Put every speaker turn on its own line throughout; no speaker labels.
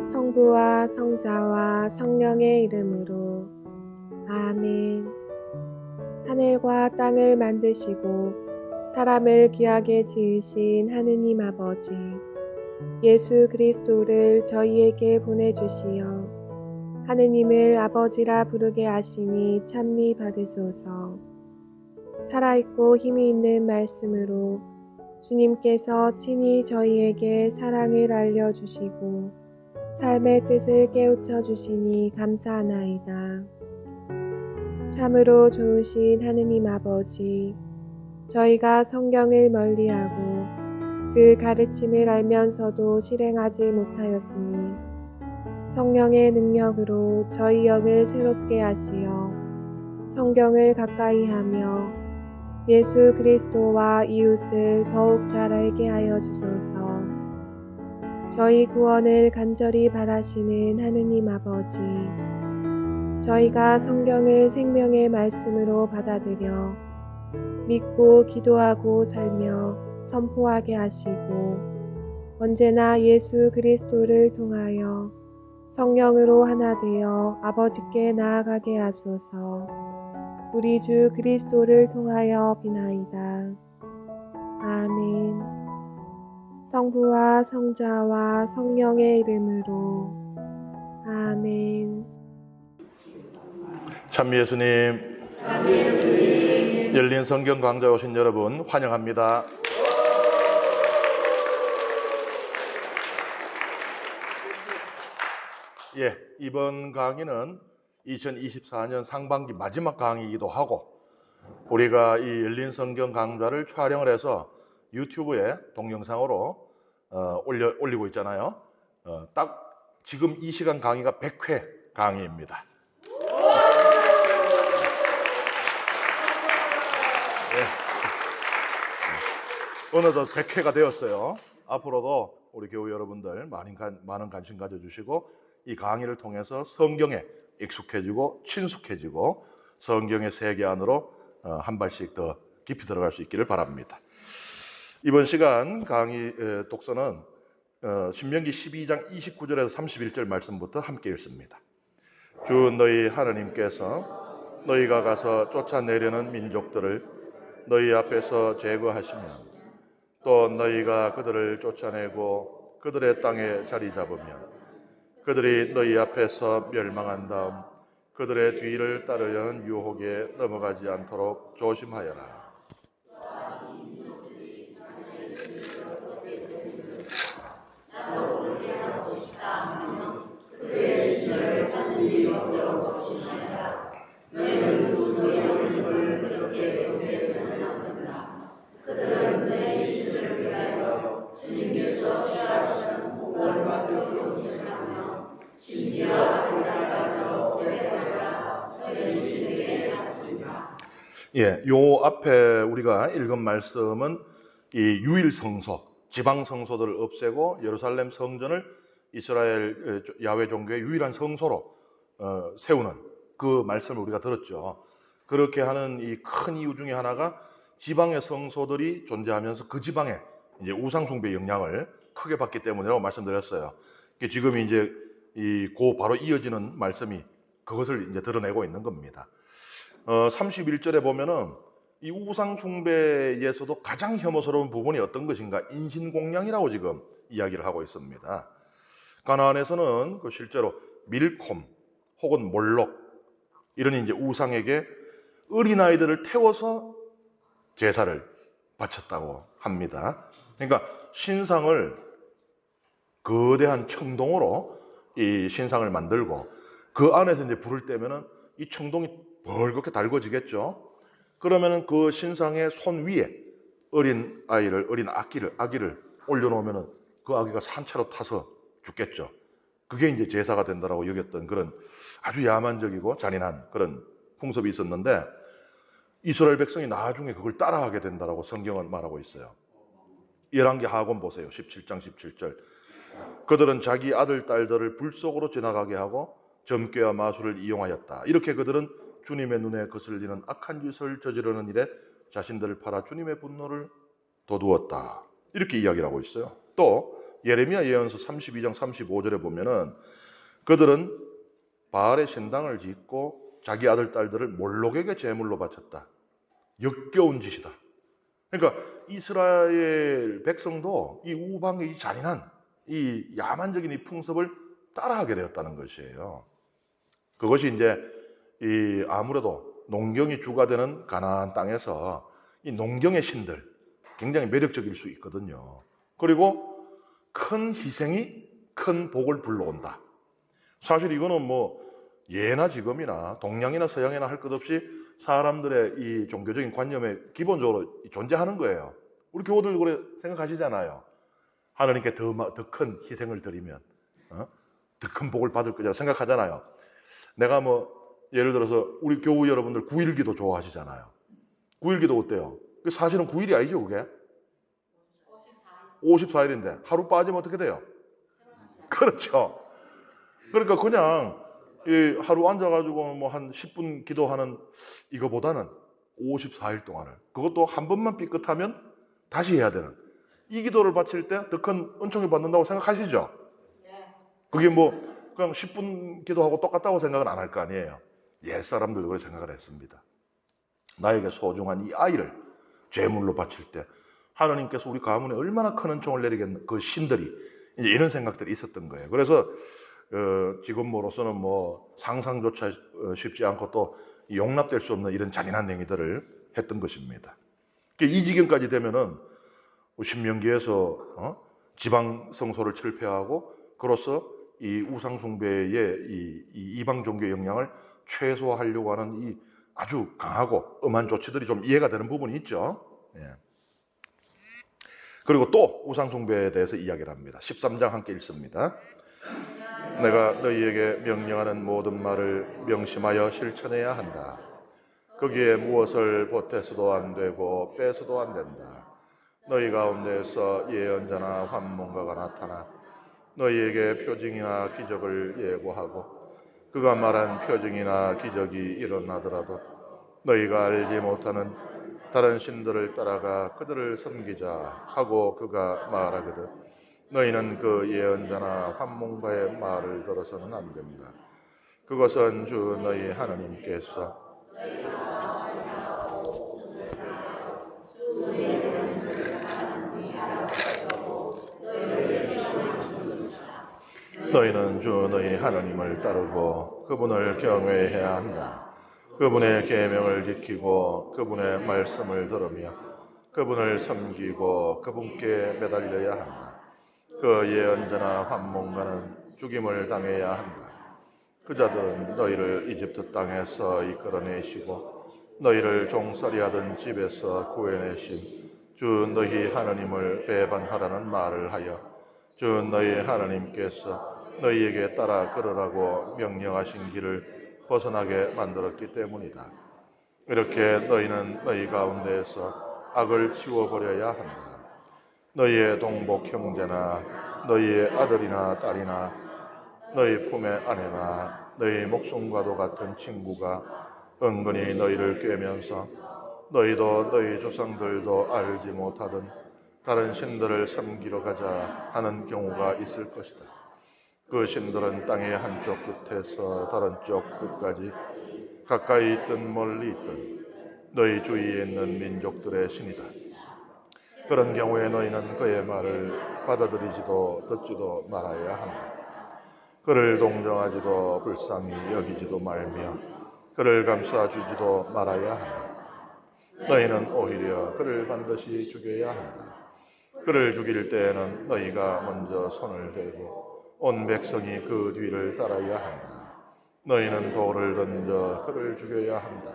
성부와 성자와 성령의 이름으로 아멘. 하늘과 땅을 만드시고 사람을 귀하게 지으신 하느님 아버지, 예수 그리스도를 저희에게 보내주시어 하느님을 아버지라 부르게 하시니 찬미 받으소서. 살아있고 힘이 있는 말씀으로 주님께서 친히 저희에게 사랑을 알려주시고 삶의 뜻을 깨우쳐 주시니 감사하나이다. 참으로 좋으신 하느님 아버지, 저희가 성경을 멀리하고 그 가르침을 알면서도 실행하지 못하였으니 성령의 능력으로 저희 영을 새롭게 하시어 성경을 가까이 하며 예수 그리스도와 이웃을 더욱 잘 알게 하여 주소서. 저희 구원을 간절히 바라시는 하느님 아버지, 저희가 성경을 생명의 말씀으로 받아들여 믿고 기도하고 살며 선포하게 하시고 언제나 예수 그리스도를 통하여 성령으로 하나 되어 아버지께 나아가게 하소서. 우리 주 그리스도를 통하여 비나이다. 아멘. 성부와 성자와 성령의 이름으로 아멘.
참 예수님, 열린 성경 강좌 오신 여러분 환영합니다. 이번 강의는 2024년 상반기 마지막 강의이기도 하고 우리가 이 열린 성경 강좌를 촬영을 해서 유튜브에 동영상으로 올리고 있잖아요. 딱 지금 이 시간 강의가 100회 강의입니다. 어느덧 100회가 되었어요. 앞으로도 우리 교우 여러분들 많은 관심 가져주시고 이 강의를 통해서 성경에 익숙해지고 친숙해지고 성경의 세계 안으로 한 발씩 더 깊이 들어갈 수 있기를 바랍니다. 이번 시간 강의 독서는 신명기 12장 29절에서 31절 말씀부터 함께 읽습니다. 주 너희 하나님께서 너희가 가서 쫓아내려는 민족들을 너희 앞에서 제거하시면 또 너희가 그들을 쫓아내고 그들의 땅에 자리 잡으면 그들이 너희 앞에서 멸망한 다음 그들의 뒤를 따르려는 유혹에 넘어가지 않도록 조심하여라. 요 앞에 우리가 읽은 말씀은 이 유일 성소, 지방 성소들을 없애고 예루살렘 성전을 이스라엘 야훼 종교의 유일한 성소로 세우는 그 말씀을 우리가 들었죠. 그렇게 하는 이 큰 이유 중에 하나가 지방의 성소들이 존재하면서 그 지방에 이제 우상 숭배의 영향을 크게 받기 때문이라고 말씀드렸어요. 지금 이제 바로 이어지는 말씀이 그것을 이제 드러내고 있는 겁니다. 31절에 보면은 이 우상 숭배에서도 가장 혐오스러운 부분이 어떤 것인가? 인신공양이라고 지금 이야기를 하고 있습니다. 가나안에서는 실제로 밀콤 혹은 몰록 이런 이제 우상에게 어린아이들을 태워서 제사를 바쳤다고 합니다. 그러니까 신상을 거대한 청동으로 이 신상을 만들고 그 안에서 이제 불을 떼면은 이 청동이 벌겋게 달궈지겠죠. 그러면은 그 신상의 손 위에 어린 아기를 올려놓으면은 그 아기가 산채로 타서 죽겠죠. 그게 이제 제사가 된다라고 여겼던 그런 아주 야만적이고 잔인한 그런 풍습이 있었는데 이스라엘 백성이 나중에 그걸 따라하게 된다라고 성경은 말하고 있어요. 열왕기 하권 보세요. 17장 17절. 그들은 자기 아들 딸들을 불 속으로 지나가게 하고 점괘와 마술을 이용하였다. 이렇게 그들은 주님의 눈에 거슬리는 악한 짓을 저지르는 일에 자신들을 팔아 주님의 분노를 돋우었다. 이렇게 이야기를 하고 있어요. 또 예레미야 예언서 32장 35절에 보면은 그들은 바알의 신당을 짓고 자기 아들 딸들을 몰록에게 제물로 바쳤다. 역겨운 짓이다. 그러니까 이스라엘 백성도 이 우방의 이 잔인한 이 야만적인 이 풍습을 따라하게 되었다는 것이에요. 그것이 이제 이 아무래도 농경이 주가 되는 가나안 땅에서 이 농경의 신들 굉장히 매력적일 수 있거든요. 그리고 큰 희생이 큰 복을 불러온다. 사실 이거는 뭐 예나 지금이나 동양이나 서양이나 할 것 없이 사람들의 이 종교적인 관념에 기본적으로 존재하는 거예요. 우리 교우들 그래 생각하시잖아요. 하나님께 더 큰 희생을 드리면 더 큰 복을 받을 거라고 생각하잖아요. 내가 뭐 예를 들어서 우리 교우 여러분들 9.1기도 좋아하시잖아요. 9.1기도 어때요? 사실은 9일이 아니죠, 그게? 54일인데 하루 빠지면 어떻게 돼요? 그렇죠. 그러니까 그냥 하루 앉아가지고 뭐 한 10분 기도하는 이거보다는 54일 동안을, 그것도 한 번만 삐끗하면 다시 해야 되는 이 기도를 바칠 때 더 큰 은총을 받는다고 생각하시죠? 그게 뭐 그냥 10분 기도하고 똑같다고 생각은 안 할 거 아니에요. 옛 사람들도 그렇게 생각을 했습니다. 나에게 소중한 이 아이를 제물로 바칠 때 하나님께서 우리 가문에 얼마나 큰 은총을 내리겠는 그 신들이 이제 이런 생각들이 있었던 거예요. 그래서 지금으로서는 뭐 상상조차 쉽지 않고 또 용납될 수 없는 이런 잔인한 행위들을 했던 것입니다. 이 지경까지 되면은 신명기에서 지방 성소를 철폐하고 그로써 이 우상 숭배의 이 이방 종교의 영향을 최소화하려고 하는 이 아주 강하고 엄한 조치들이 좀 이해가 되는 부분이 있죠. 예. 그리고 또 우상 숭배에 대해서 이야기를 합니다. 13장 함께 읽습니다. 내가 너희에게 명령하는 모든 말을 명심하여 실천해야 한다. 거기에 무엇을 보태서도 안 되고 빼서도 안 된다. 너희 가운데서 예언자나 환문가가 나타나 너희에게 표징이나 기적을 예고하고 그가 말한 표징이나 기적이 일어나더라도 너희가 알지 못하는 다른 신들을 따라가 그들을 섬기자 하고 그가 말하거든 너희는 그 예언자나 환문가의 말을 들어서는 안 된다. 그것은 주 너희 하나님께서 너희는 주 너희 하나님을 따르고 그분을 경외해야 한다. 그분의 계명을 지키고 그분의 말씀을 들으며 그분을 섬기고 그분께 매달려야 한다. 그 예언자나 환문가는 죽임을 당해야 한다. 그 자들은 너희를 이집트 땅에서 이끌어내시고 너희를 종살이 하던 집에서 구해내신 주 너희 하나님을 배반하라는 말을 하여 주 너희 하나님께서 너희에게 따라 걸으라고 명령하신 길을 벗어나게 만들었기 때문이다. 이렇게 너희는 너희 가운데에서 악을 치워버려야 한다. 너희의 동복 형제나 너희의 아들이나 딸이나 너희 품의 아내나 너희 목숨과도 같은 친구가 은근히 너희를 꿰면서 너희도 너희 조상들도 알지 못하던 다른 신들을 섬기러 가자 하는 경우가 있을 것이다. 그 신들은 땅의 한쪽 끝에서 다른 쪽 끝까지 가까이 있든 멀리 있든 너희 주위에 있는 민족들의 신이다. 그런 경우에 너희는 그의 말을 받아들이지도 듣지도 말아야 한다. 그를 동정하지도 불쌍히 여기지도 말며 그를 감싸주지도 말아야 한다. 너희는 오히려 그를 반드시 죽여야 한다. 그를 죽일 때에는 너희가 먼저 손을 대고 온 백성이 그 뒤를 따라야 한다. 너희는 돌을 던져 그를 죽여야 한다.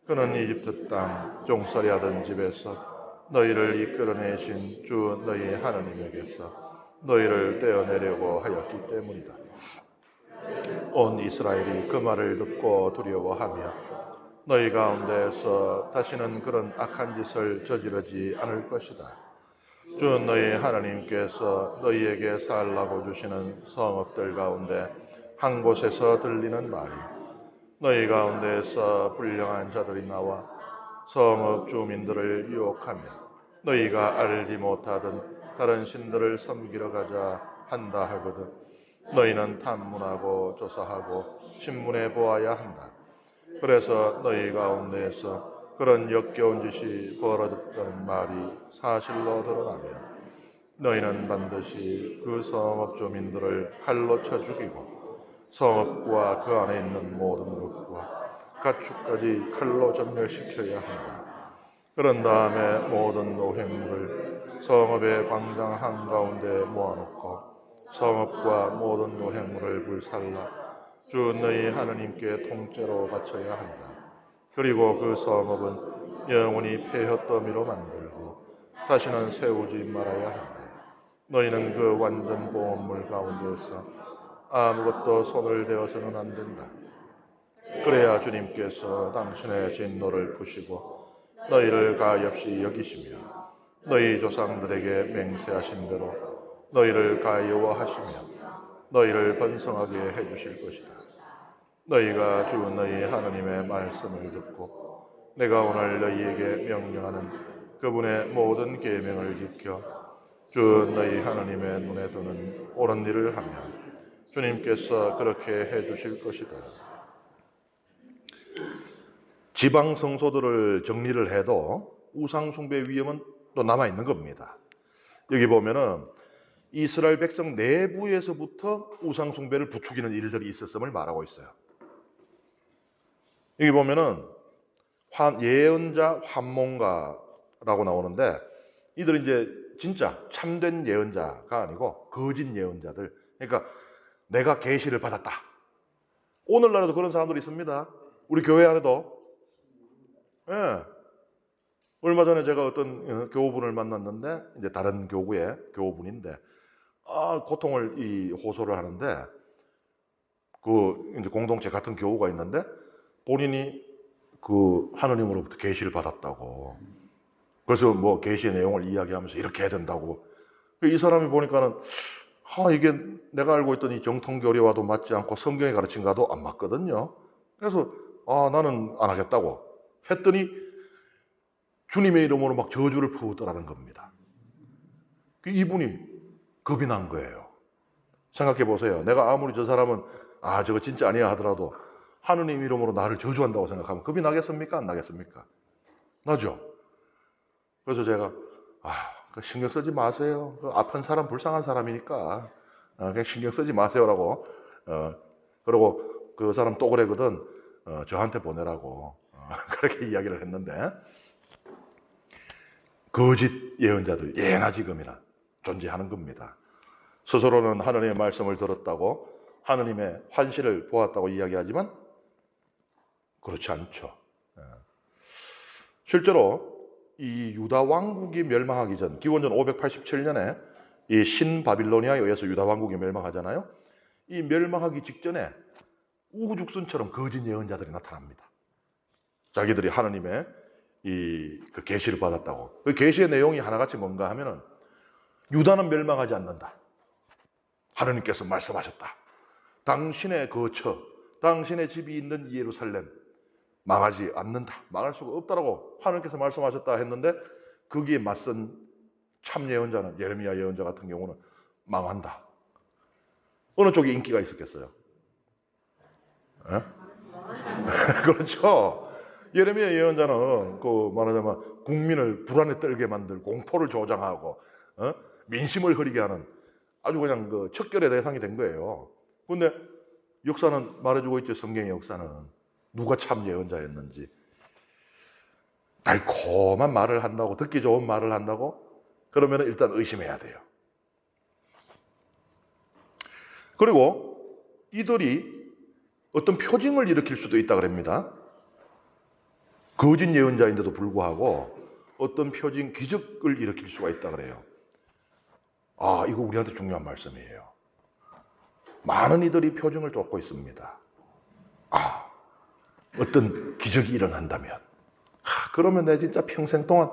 그는 이집트 땅 종살이 하던 집에서 너희를 이끌어내신 주 너희 하나님에게서 너희를 떼어내려고 하였기 때문이다. 온 이스라엘이 그 말을 듣고 두려워하며 너희 가운데에서 다시는 그런 악한 짓을 저지르지 않을 것이다. 주 너희 하나님께서 너희에게 살라고 주시는 성읍들 가운데 한 곳에서 들리는 말이 너희 가운데에서 불량한 자들이 나와 성읍 주민들을 유혹하며 너희가 알지 못하던 다른 신들을 섬기러 가자 한다 하거든 너희는 탐문하고 조사하고 신문해 보아야 한다. 그래서 너희 가운데에서 그런 역겨운 짓이 벌어졌다는 말이 사실로 드러나면 너희는 반드시 그 성읍 주민들을 칼로 쳐 죽이고 성읍과 그 안에 있는 모든 것과 가축까지 칼로 전멸시켜야 한다. 그런 다음에 모든 노획물을 성읍의 광장 한가운데 모아놓고 성읍과 모든 노획물을 불살라 주 너희 하느님께 통째로 바쳐야 한다. 그리고 그 성읍은 영원히 폐허더미로 만들고 다시는 세우지 말아야 한다. 너희는 그 완전 보온물 가운데서 아무것도 손을 대어서는 안 된다. 그래야 주님께서 당신의 진노를 푸시고 너희를 가엾이 여기시며 너희 조상들에게 맹세하신 대로 너희를 가여워하시며 너희를 번성하게 해주실 것이다. 너희가 주 너희 하나님의 말씀을 듣고 내가 오늘 너희에게 명령하는 그분의 모든 계명을 지켜 주 너희 하나님의 눈에 드는 옳은 일을 하면 주님께서 그렇게 해주실 것이다. 지방 성소들을 정리를 해도 우상 숭배 위험은 또 남아 있는 겁니다. 여기 보면은 이스라엘 백성 내부에서부터 우상 숭배를 부추기는 일들이 있었음을 말하고 있어요. 여기 보면은 예언자 환몽가라고 나오는데 이들은 이제 진짜 참된 예언자가 아니고 거짓 예언자들. 그러니까 내가 계시를 받았다. 오늘날에도 그런 사람들이 있습니다. 우리 교회 안에도. 예. 얼마 전에 제가 어떤 교우분을 만났는데 이제 다른 교구의 교우분인데 고통을 호소를 하는데 그 이제 공동체 같은 교우가 있는데 본인이 그 하느님으로부터 계시를 받았다고. 그래서 뭐 계시의 내용을 이야기하면서 이렇게 해야 된다고. 이 사람이 보니까는 이게 내가 알고 있던 이 정통교리와도 맞지 않고 성경의 가르침과도 안 맞거든요. 그래서 나는 안 하겠다고 했더니 주님의 이름으로 막 저주를 퍼붓더라는 겁니다. 이분이 겁이 난 거예요. 생각해 보세요. 내가 아무리 저 사람은 저거 진짜 아니야 하더라도 하느님 이름으로 나를 저주한다고 생각하면 겁이 나겠습니까? 안 나겠습니까? 나죠. 그래서 제가 신경 쓰지 마세요. 그 아픈 사람 불쌍한 사람이니까 그냥 신경 쓰지 마세요라고. 그리고 그 사람 또 그래거든. 저한테 보내라고 그렇게 이야기를 했는데 거짓 예언자들 예나 지금이나 존재하는 겁니다. 스스로는 하느님의 말씀을 들었다고 하느님의 환시를 보았다고 이야기하지만 그렇지 않죠. 실제로 이 유다 왕국이 멸망하기 전 기원전 587년에 이 신바빌로니아에 의해서 유다 왕국이 멸망하잖아요. 이 멸망하기 직전에 우후죽순처럼 거짓 예언자들이 나타납니다. 자기들이 하느님의 그 계시를 받았다고. 그 계시의 내용이 하나같이 뭔가 하면은 유다는 멸망하지 않는다. 하느님께서 말씀하셨다. 당신의 거처, 당신의 집이 있는 예루살렘 망하지 않는다. 망할 수가 없다라고 하느님께서 말씀하셨다 했는데 거기에 맞선 참 예언자는 예레미야 예언자 같은 경우는 망한다. 어느 쪽에 인기가 있었겠어요? 그렇죠. 예레미야 예언자는 말하자면 국민을 불안에 떨게 만들 공포를 조장하고 민심을 흐리게 하는 아주 그냥 그 척결의 대상이 된 거예요. 그런데 역사는 말해주고 있죠. 성경의 역사는 누가 참 예언자였는지. 달콤한 말을 한다고, 듣기 좋은 말을 한다고 그러면 일단 의심해야 돼요. 그리고 이들이 어떤 표징을 일으킬 수도 있다 그럽니다. 거짓 예언자인데도 불구하고 어떤 표징, 기적을 일으킬 수가 있다 그래요. 이거 우리한테 중요한 말씀이에요. 많은 이들이 표징을 쫓고 있습니다. 어떤 기적이 일어난다면 그러면 내 진짜 평생 동안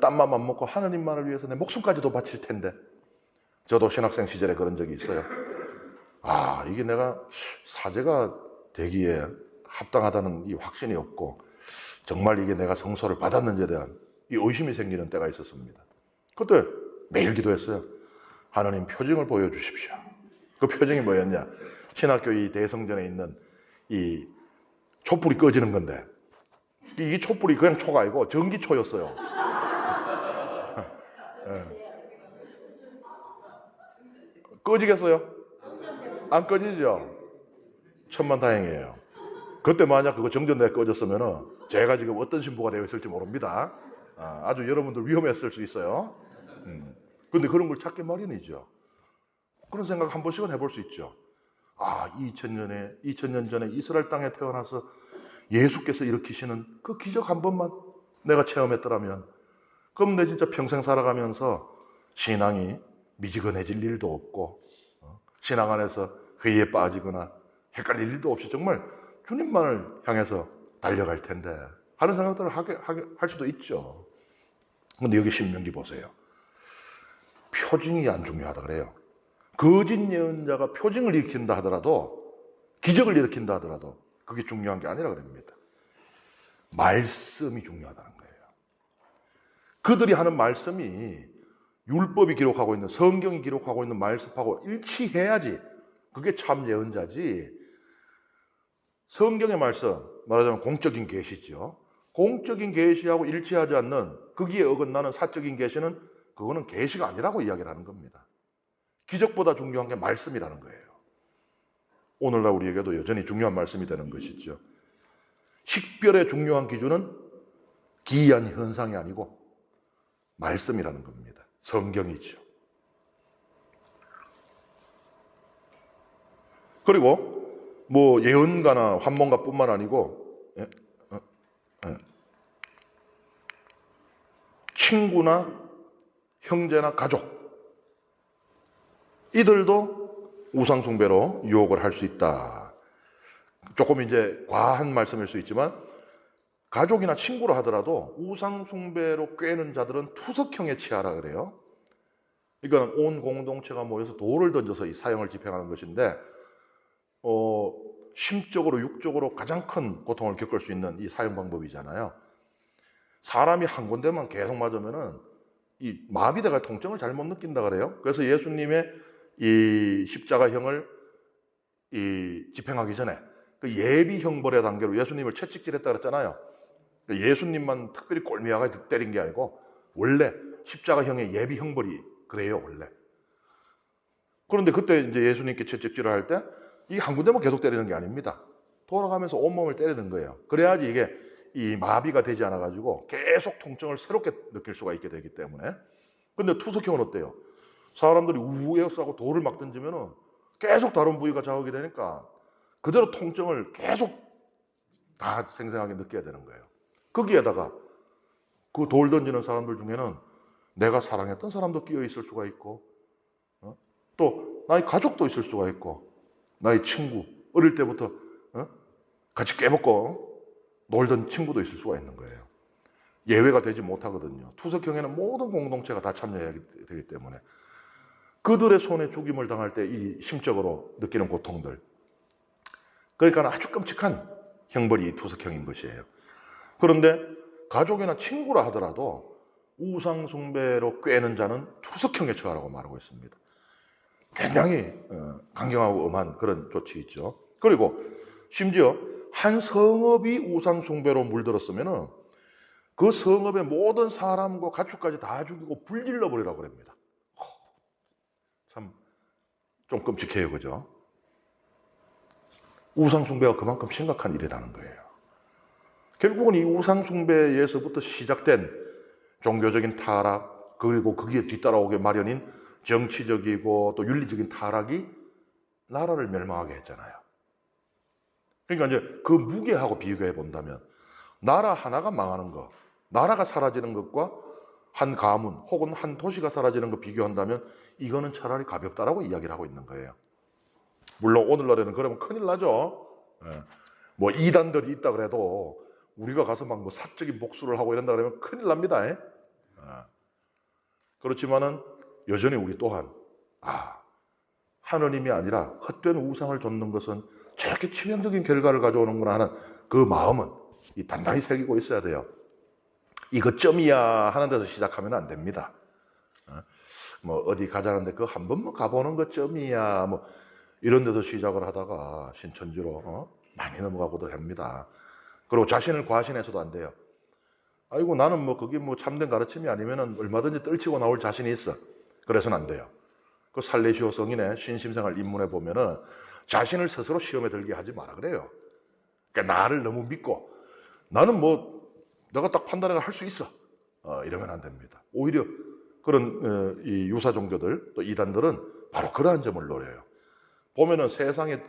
땀만 안 먹고 하느님만을 위해서 내 목숨까지도 바칠 텐데. 저도 신학생 시절에 그런 적이 있어요. 이게 내가 사제가 되기에 합당하다는 이 확신이 없고 정말 이게 내가 성소를 받았는지에 대한 이 의심이 생기는 때가 있었습니다. 그때 매일 기도했어요. 하나님 표징을 보여주십시오. 그 표징이 뭐였냐? 신학교 이 대성전에 있는 이 촛불이 꺼지는 건데, 이 촛불이 그냥 초가 아니고 전기초였어요. 네. 꺼지겠어요? 안 꺼지죠? 천만다행이에요. 그때 만약 그거 정전대가 꺼졌으면 제가 지금 어떤 신부가 되어 있을지 모릅니다. 아주 여러분들 위험했을 수 있어요. 근데 그런 걸 찾기 마련이죠. 그런 생각 한 번씩은 해볼 수 있죠. 2000년 전에 이스라엘 땅에 태어나서 예수께서 일으키시는 그 기적 한 번만 내가 체험했더라면, 그럼 내 진짜 평생 살아가면서 신앙이 미지근해질 일도 없고, 신앙 안에서 회의에 빠지거나 헷갈릴 일도 없이 정말 주님만을 향해서 달려갈 텐데 하는 생각들을 할 수도 있죠. 근데 여기 신명기 보세요. 표징이 안 중요하다 그래요. 거짓 예언자가 표징을 일으킨다 하더라도, 기적을 일으킨다 하더라도 그게 중요한 게 아니라 그럽니다. 말씀이 중요하다는 거예요. 그들이 하는 말씀이 율법이 기록하고 있는, 성경이 기록하고 있는 말씀하고 일치해야지 그게 참 예언자지. 성경의 말씀, 말하자면 공적인 계시죠. 공적인 계시하고 일치하지 않는, 거기에 어긋나는 사적인 계시는 그거는 계시가 아니라고 이야기를 하는 겁니다. 기적보다 중요한 게 말씀이라는 거예요. 오늘날 우리에게도 여전히 중요한 말씀이 되는 것이죠. 식별의 중요한 기준은 기이한 현상이 아니고 말씀이라는 겁니다. 성경이죠. 그리고 뭐 예언가나 환몽가뿐만 아니고 친구나 형제나 가족, 이들도 우상숭배로 유혹을 할 수 있다. 조금 이제 과한 말씀일 수 있지만 가족이나 친구로 하더라도 우상숭배로 꿰는 자들은 투석형에 처하라 그래요. 이거는 온 공동체가 모여서 돌을 던져서 이 사형을 집행하는 것인데, 심적으로 육적으로 가장 큰 고통을 겪을 수 있는 이 사형 방법이잖아요. 사람이 한 군데만 계속 맞으면은 이 마비돼가 통증을 잘못 느낀다 그래요. 그래서 예수님의 이 십자가형을 집행하기 전에 그 예비 형벌의 단계로 예수님을 채찍질했다 그랬잖아요. 예수님만 특별히 꼴미아가 때린 게 아니고 원래 십자가형의 예비 형벌이 그래요, 원래. 그런데 그때 이제 예수님께 채찍질을 할 때 이게 한 군데만 계속 때리는 게 아닙니다. 돌아가면서 온몸을 때리는 거예요. 그래야지 이게 이 마비가 되지 않아 가지고 계속 통증을 새롭게 느낄 수가 있게 되기 때문에. 근데 투석형은 어때요? 사람들이 우에어싸고 돌을 막 던지면은 계속 다른 부위가 자극이 되니까 그대로 통증을 계속 다 생생하게 느껴야 되는 거예요. 거기에다가 그 돌 던지는 사람들 중에는 내가 사랑했던 사람도 끼어 있을 수가 있고, 또 나의 가족도 있을 수가 있고, 나의 친구, 어릴 때부터 같이 깨먹고 놀던 친구도 있을 수가 있는 거예요. 예외가 되지 못하거든요. 투석형에는 모든 공동체가 다 참여해야 되기 때문에 그들의 손에 죽임을 당할 때 이 심적으로 느끼는 고통들, 그러니까 아주 끔찍한 형벌이 투석형인 것이에요. 그런데 가족이나 친구라 하더라도 우상숭배로 꿰는 자는 투석형에 처하라고 말하고 있습니다. 굉장히 강경하고 엄한 그런 조치이죠. 그리고 심지어 한 성읍이 우상숭배로 물들었으면 그 성읍의 모든 사람과 가축까지 다 죽이고 불질러 버리라고 합니다. 참 좀 끔찍해요, 그죠? 우상숭배가 그만큼 심각한 일이라는 거예요. 결국은 이 우상숭배에서부터 시작된 종교적인 타락, 그리고 거기에 뒤따라오게 마련인 정치적이고 또 윤리적인 타락이 나라를 멸망하게 했잖아요. 그러니까 이제 그 무게하고 비교해 본다면 나라 하나가 망하는 것, 나라가 사라지는 것과 한 가문 혹은 한 도시가 사라지는 거 비교한다면 이거는 차라리 가볍다라고 이야기를 하고 있는 거예요. 물론 오늘날에는 그러면 큰일 나죠. 뭐 이단들이 있다 그래도 우리가 가서 막 뭐 사적인 복수를 하고 이런다 그러면 큰일 납니다. 그렇지만은 여전히 우리 또한 하느님이 아니라 헛된 우상을 좇는 것은 저렇게 치명적인 결과를 가져오는구나 하는 그 마음은 단단히 새기고 있어야 돼요. 이것 점이야 하는 데서 시작하면 안 됩니다. 뭐 어디 가자는데 그 한 번만 가보는 것쯤이야. 뭐 이런 데서 시작을 하다가 신천지로 많이 넘어가고도 합니다. 그리고 자신을 과신해서도 안 돼요. 아이고 나는 뭐 그게 뭐 참된 가르침이 아니면은 얼마든지 떨치고 나올 자신이 있어. 그래서는 안 돼요. 그 살레시오 성인의 신심생활 입문에 보면은 자신을 스스로 시험에 들게 하지 마라 그래요. 그러니까 나를 너무 믿고 나는 뭐 내가 딱 판단을 할 수 있어. 이러면 안 됩니다. 오히려 그런 이 유사 종교들 또 이단들은 바로 그러한 점을 노려요. 보면은 세상에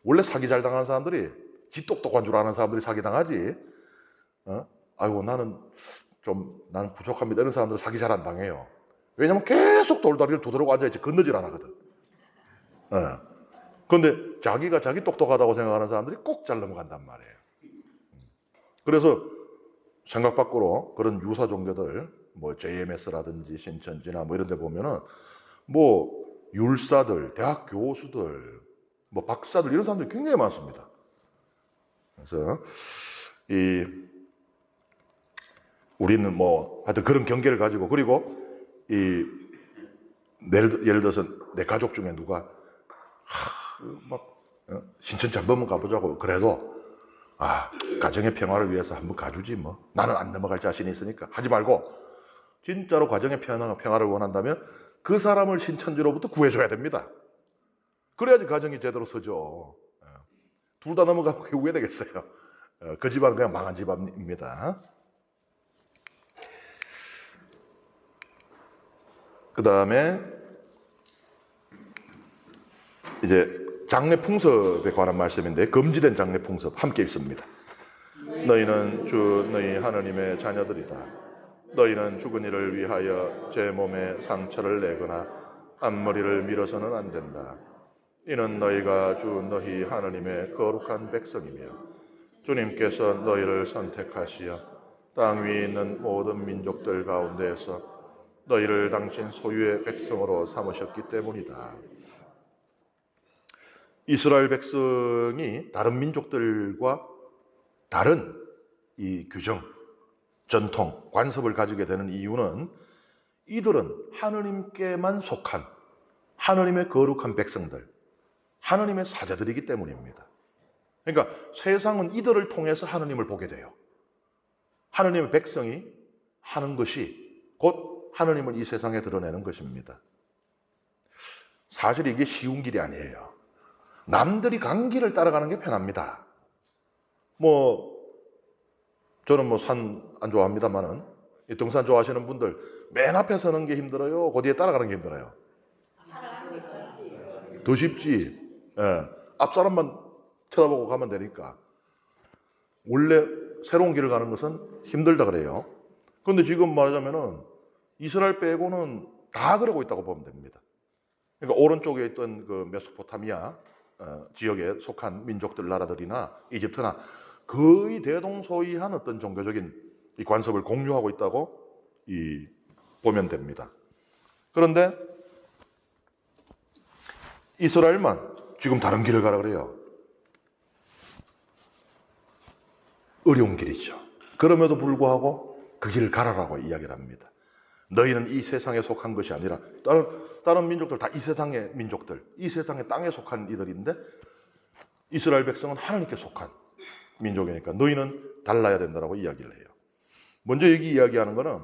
원래 사기 잘 당하는 사람들이 지 똑똑한 줄 아는 사람들이 사기 당하지. 아이고 나는 부족합니다. 이런 사람들 사기 잘 안 당해요. 왜냐면 계속 돌다리를 두드리고 앉아있지 건너질 안 하거든. 그런데 자기가 자기 똑똑하다고 생각하는 사람들이 꼭 잘 넘어간단 말이에요. 그래서 생각 밖으로 그런 유사 종교들, 뭐 JMS라든지 신천지나 뭐 이런 데 보면은 뭐 율사들, 대학 교수들, 뭐 박사들 이런 사람들이 굉장히 많습니다. 그래서 우리는 뭐 하여튼 그런 경계를 가지고 그리고 예를 들어서 내 가족 중에 누가 신천지 한 번만 가보자고 그래도 가정의 평화를 위해서 한번 가주지 뭐. 나는 안 넘어갈 자신이 있으니까 하지 말고 진짜로 가정의 평화를 원한다면 그 사람을 신천지로부터 구해줘야 됩니다. 그래야지 가정이 제대로 서죠. 둘 다 넘어가면 그게 후회되겠어요. 그 집안은 그냥 망한 집안입니다. 그 다음에 이제 장례 풍습에 관한 말씀인데 금지된 장례 풍습 함께 읽습니다. 너희는 주 너희 하느님의 자녀들이다. 너희는 죽은 이를 위하여 제 몸에 상처를 내거나 앞머리를 밀어서는 안 된다. 이는 너희가 주 너희 하느님의 거룩한 백성이며 주님께서 너희를 선택하시어 땅 위에 있는 모든 민족들 가운데에서 너희를 당신 소유의 백성으로 삼으셨기 때문이다. 이스라엘 백성이 다른 민족들과 다른 이 규정, 전통, 관습을 가지게 되는 이유는 이들은 하느님께만 속한 하느님의 거룩한 백성들, 하느님의 사자들이기 때문입니다. 그러니까 세상은 이들을 통해서 하느님을 보게 돼요. 하느님의 백성이 하는 것이 곧 하느님을 이 세상에 드러내는 것입니다. 사실 이게 쉬운 길이 아니에요. 남들이 간 길을 따라가는 게 편합니다. 저는 산 안 좋아합니다만은 등산 좋아하시는 분들 맨 앞에 서는 게 힘들어요? 그 뒤에 따라가는 게 힘들어요? 더 쉽지. 앞 사람만 쳐다보고 가면 되니까. 원래 새로운 길을 가는 것은 힘들다 그래요. 그런데 지금 말하자면은 이스라엘 빼고는 다 그러고 있다고 보면 됩니다. 그러니까 오른쪽에 있던 그 메소포타미아 지역에 속한 민족들 나라들이나 이집트나 거의 대동소이한 어떤 종교적인 이 관습을 공유하고 있다고 보면 됩니다. 그런데 이스라엘만 지금 다른 길을 가라 그래요. 어려운 길이죠. 그럼에도 불구하고 그 길을 가라라고 이야기를 합니다. 너희는 이 세상에 속한 것이 아니라 다른 민족들 다 이 세상의 민족들, 이 세상의 땅에 속한 이들인데 이스라엘 백성은 하나님께 속한 민족이니까 너희는 달라야 된다라고 이야기를 해요. 먼저 여기 이야기하는 거는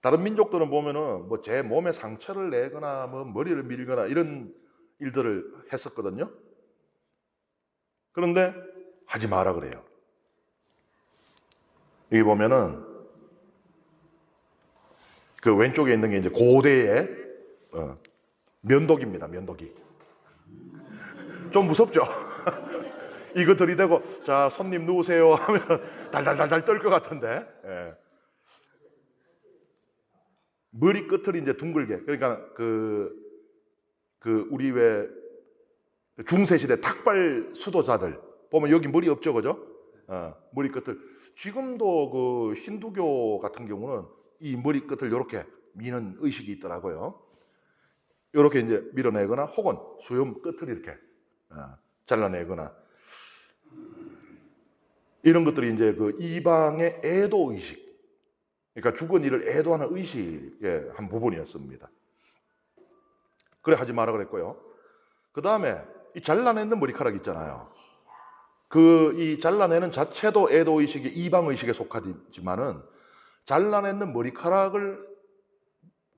다른 민족들은 보면은 제 몸에 상처를 내거나 머리를 밀거나 이런 일들을 했었거든요. 그런데 하지 마라 그래요. 여기 보면은 그 왼쪽에 있는 게 이제 고대의 면도기입니다. 면도기. 좀 무섭죠? 이거 들이대고 자 손님 누우세요 하면 달달달달 떨 것 같은데. 머리 끝을 이제 둥글게. 그러니까 우리 왜 중세 시대 탁발 수도자들 보면 여기 머리 없죠, 그죠? 머리 끝을 지금도 그 힌두교 같은 경우는 이 머리 끝을 이렇게 미는 의식이 있더라고요. 이렇게 이제 밀어내거나 혹은 수염 끝을 이렇게 잘라내거나 이런 것들이 이제 그 이방의 애도 의식, 그러니까 죽은 이를 애도하는 의식의 한 부분이었습니다. 그래 하지 마라 그랬고요. 그 다음에 이 잘라내는 머리카락 있잖아요. 그 이 잘라내는 자체도 애도의식의 이방의식에 속하지만은 잘라내는 머리카락을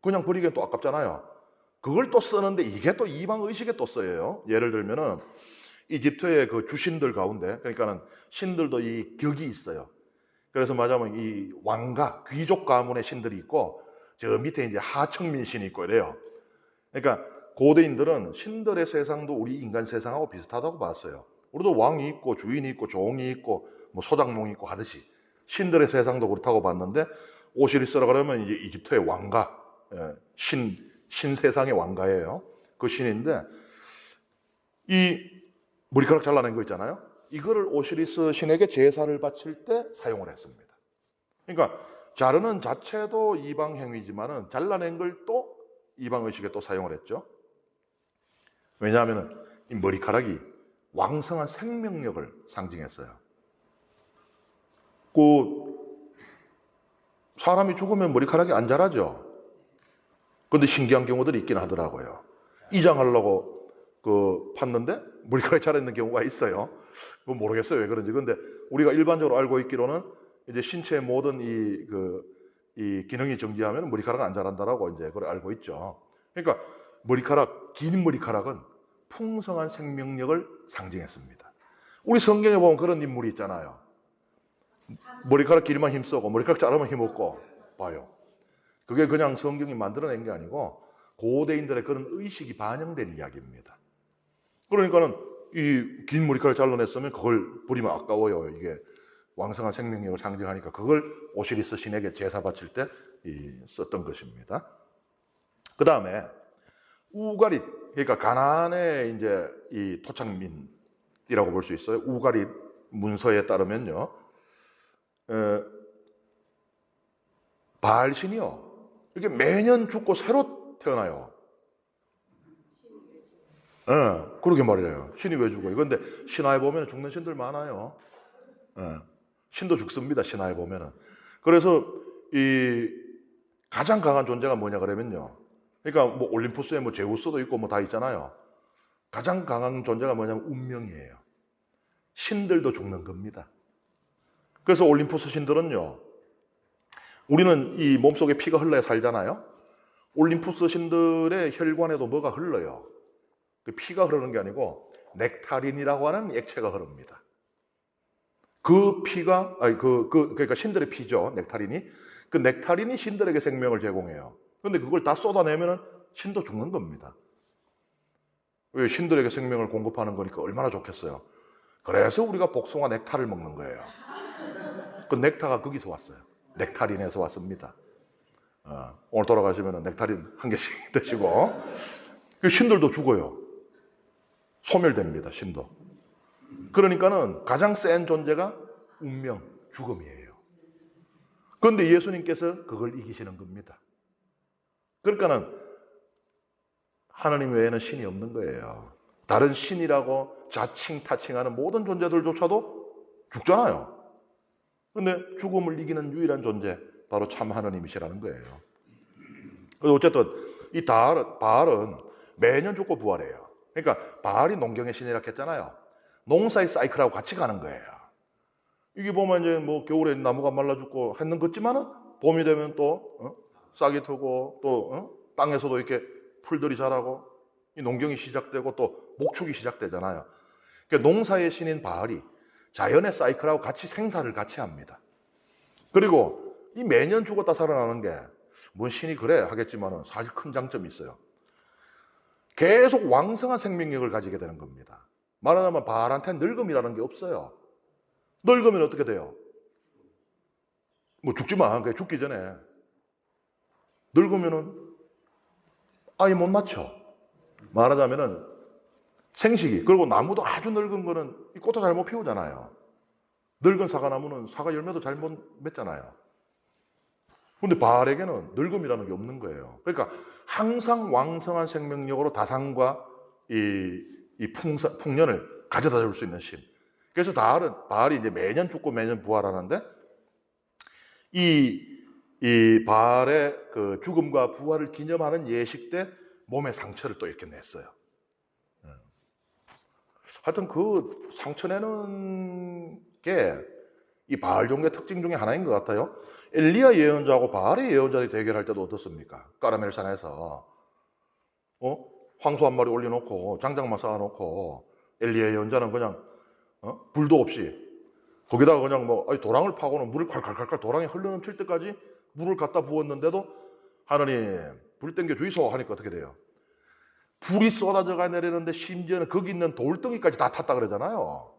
그냥 버리기엔 또 아깝잖아요. 그걸 또 쓰는데 이게 또 이방의식에 또 써요. 예를 들면은 이집트의 그 주신들 가운데, 그러니까는 신들도 이 격이 있어요. 그래서 말하자면 이 왕가, 귀족 가문의 신들이 있고 저 밑에 이제 하청민 신이 있고 이래요. 그러니까 고대인들은 신들의 세상도 우리 인간 세상하고 비슷하다고 봤어요. 우리도 왕이 있고 주인이 있고 종이 있고 뭐 소장농이 있고 하듯이 신들의 세상도 그렇다고 봤는데 오시리스라 그러면 이제 이집트의 왕가, 신 세상의 왕가예요. 그 신인데 이 머리카락 잘라낸 거 있잖아요. 이거를 오시리스 신에게 제사를 바칠 때 사용을 했습니다. 그러니까 자르는 자체도 이방 행위지만은 잘라낸 걸 또 이방 의식에 또 사용을 했죠. 왜냐하면 이 머리카락이 왕성한 생명력을 상징했어요. 그 사람이 죽으면 머리카락이 안 자라죠. 그런데 신기한 경우들이 있긴 하더라고요. 이장하려고 팠는데 머리카락이 자라있는 경우가 있어요. 그건 모르겠어요 왜 그런지. 근데 우리가 일반적으로 알고 있기로는 이제 신체의 모든 이 기능이 정지하면 머리카락은 안 자란다라고 이제 그걸 알고 있죠. 그러니까 긴 머리카락은 풍성한 생명력을 상징했습니다. 우리 성경에 보면 그런 인물이 있잖아요. 머리카락 길만 힘쓰고 머리카락 자르면 힘없고 봐요. 그게 그냥 성경이 만들어낸 게 아니고 고대인들의 그런 의식이 반영된 이야기입니다. 그러니까는 이 긴 머리카락을 잘라냈으면 그걸 버리면 아까워요. 이게 왕성한 생명력을 상징하니까 그걸 오시리스 신에게 제사 바칠 때 썼던 것입니다. 그 다음에 우가릿, 그러니까 가나안의 이제 이 토착민이라고 볼 수 있어요. 우가릿 문서에 따르면요, 바알 신이요, 이렇게 매년 죽고 새로 태어나요. 그렇게 말이에요. 신이 왜 죽어요? 그런데 신화에 보면 죽는 신들 많아요. 신도 죽습니다. 신화에 보면은. 그래서 이 가장 강한 존재가 뭐냐 그러면요. 그러니까 뭐 올림푸스에 뭐 제우스도 있고 뭐 다 있잖아요. 가장 강한 존재가 뭐냐면 운명이에요. 신들도 죽는 겁니다. 그래서 올림푸스 신들은요, 우리는 이 몸속에 피가 흘러야 살잖아요. 올림푸스 신들의 혈관에도 뭐가 흘러요. 그 피가 흐르는 게 아니고 넥타린이라고 하는 액체가 흐릅니다. 그 피가, 그러니까 신들의 피죠, 넥타린이. 그 넥타린이 신들에게 생명을 제공해요. 근데 그걸 다 쏟아내면은 신도 죽는 겁니다. 왜? 신들에게 생명을 공급하는 거니까 얼마나 좋겠어요. 그래서 우리가 복숭아 넥타를 먹는 거예요. 그 넥타가 거기서 왔어요. 넥타린에서 왔습니다. 오늘 돌아가시면 넥타린 한 개씩 드시고. 신들도 죽어요. 소멸됩니다, 신도. 그러니까는 가장 센 존재가 운명, 죽음이에요. 그런데 예수님께서 그걸 이기시는 겁니다. 그러니까는 하나님 외에는 신이 없는 거예요. 다른 신이라고 자칭 타칭하는 모든 존재들조차도 죽잖아요. 근데 죽음을 이기는 유일한 존재, 바로 참 하나님이시라는 거예요. 그래서 어쨌든 이 바알은 매년 죽고 부활해요. 그러니까 바알이 농경의 신이라고 했잖아요. 농사의 사이클하고 같이 가는 거예요. 이게 보면 이제 뭐 겨울에 나무가 말라 죽고 했는 것지만은 봄이 되면 또 싹이 트고 또 땅에서도 이렇게 풀들이 자라고 이 농경이 시작되고 또 목축이 시작되잖아요. 그러니까 농사의 신인 바알이 자연의 사이클하고 같이 생사를 같이 합니다. 그리고 이 매년 죽었다 살아나는 게 뭔 신이 그래 하겠지만은 사실 큰 장점이 있어요. 계속 왕성한 생명력을 가지게 되는 겁니다. 말하자면 바알한테 늙음이라는 게 없어요. 늙으면 어떻게 돼요? 뭐 죽지만 그냥 죽기 전에 늙으면은 아예 못 낳죠. 말하자면은 생식이, 그리고 나무도 아주 늙은 거는 이 꽃도 잘 못 피우잖아요. 늙은 사과나무는 사과 열매도 잘 못 맺잖아요. 근데 바알에게는 늙음이라는 게 없는 거예요. 그러니까 항상 왕성한 생명력으로 다산과 이 풍년을 가져다 줄 수 있는 신. 그래서 바알이 이제 매년 죽고 매년 부활하는데 이 바알의 그 죽음과 부활을 기념하는 예식 때 몸에 상처를 또 이렇게 냈어요. 하여튼 그 상처 내는 게 이 바알 종교의 특징 중에 하나인 것 같아요. 엘리야 예언자하고 바알의 예언자들이 대결할 때도 어떻습니까? 까르멜산에서 황소 한 마리 올려놓고 장작만 쌓아놓고 엘리야 예언자는 그냥 불도 없이 거기다가 그냥 뭐 도랑을 파고는 물을 콸콸콸콸 도랑이 흘러넘칠 때까지 물을 갖다 부었는데도 하나님 불 땡겨 주이소 하니까 어떻게 돼요? 불이 쏟아져가 내리는데 심지어는 거기 있는 돌덩이까지 다 탔다 그러잖아요.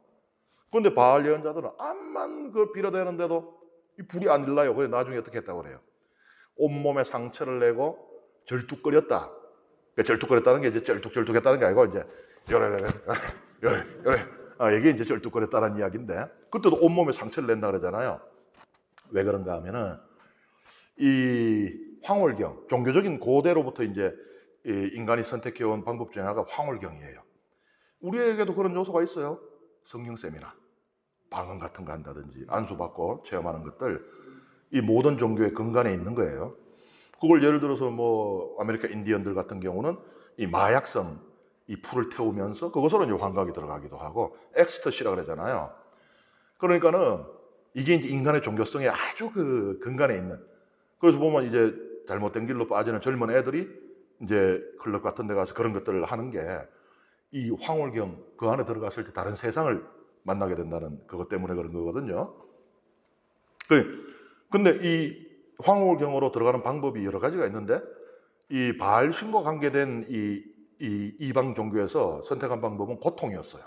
그런데 바알 예언자들은 암만 그 빌어대는데도 이 불이 안 일나요. 그래 나중에 어떻게 했다고 그래요? 온몸에 상처를 내고 절뚝거렸다. 절뚝거렸다는 게 이제 절뚝절뚝했다는 게 아니고 이제 요래 이게 이제 절뚝거렸다는 이야기인데 그때도 온몸에 상처를 낸다 그러잖아요. 왜 그런가 하면은 이 황홀경, 종교적인 고대로부터 이제 인간이 선택해온 방법 중에 하나가 황홀경이에요. 우리에게도 그런 요소가 있어요. 성경 세미나, 방언 같은 거 한다든지 안수받고 체험하는 것들 이 모든 종교의 근간에 있는 거예요. 그걸 예를 들어서 뭐 아메리카 인디언들 같은 경우는 이 마약성 이 풀을 태우면서 그것으로 이제 환각이 들어가기도 하고 엑스터시라 그러잖아요. 그러니까는 이게 이제 인간의 종교성에 아주 그 근간에 있는. 그래서 보면 이제 잘못된 길로 빠지는 젊은 애들이 이제 클럽 같은 데 가서 그런 것들을 하는 게 이 황홀경 그 안에 들어갔을 때 다른 세상을 만나게 된다는 그것 때문에 그런 거거든요. 근데 이 황홀경으로 들어가는 방법이 여러 가지가 있는데 이 바알 신과 관계된 이 이방 종교에서 선택한 방법은 고통이었어요.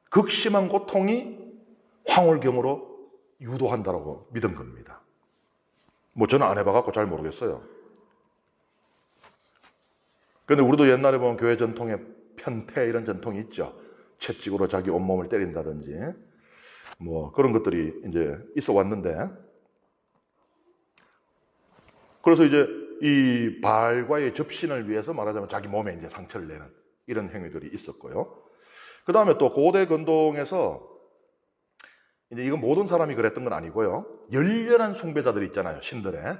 극심한 고통이 황홀경으로 유도한다라고 믿은 겁니다. 뭐 저는 안 해봐갖고 잘 모르겠어요. 근데 우리도 옛날에 보면 교회 전통에 편태 이런 전통이 있죠. 채찍으로 자기 온몸을 때린다든지 뭐 그런 것들이 이제 있어 왔는데 그래서 이제 이 바알과의 접신을 위해서 말하자면 자기 몸에 이제 상처를 내는 이런 행위들이 있었고요. 그 다음에 또 고대 근동에서 이제 이건 모든 사람이 그랬던 건 아니고요. 열렬한 숭배자들이 있잖아요. 신들의.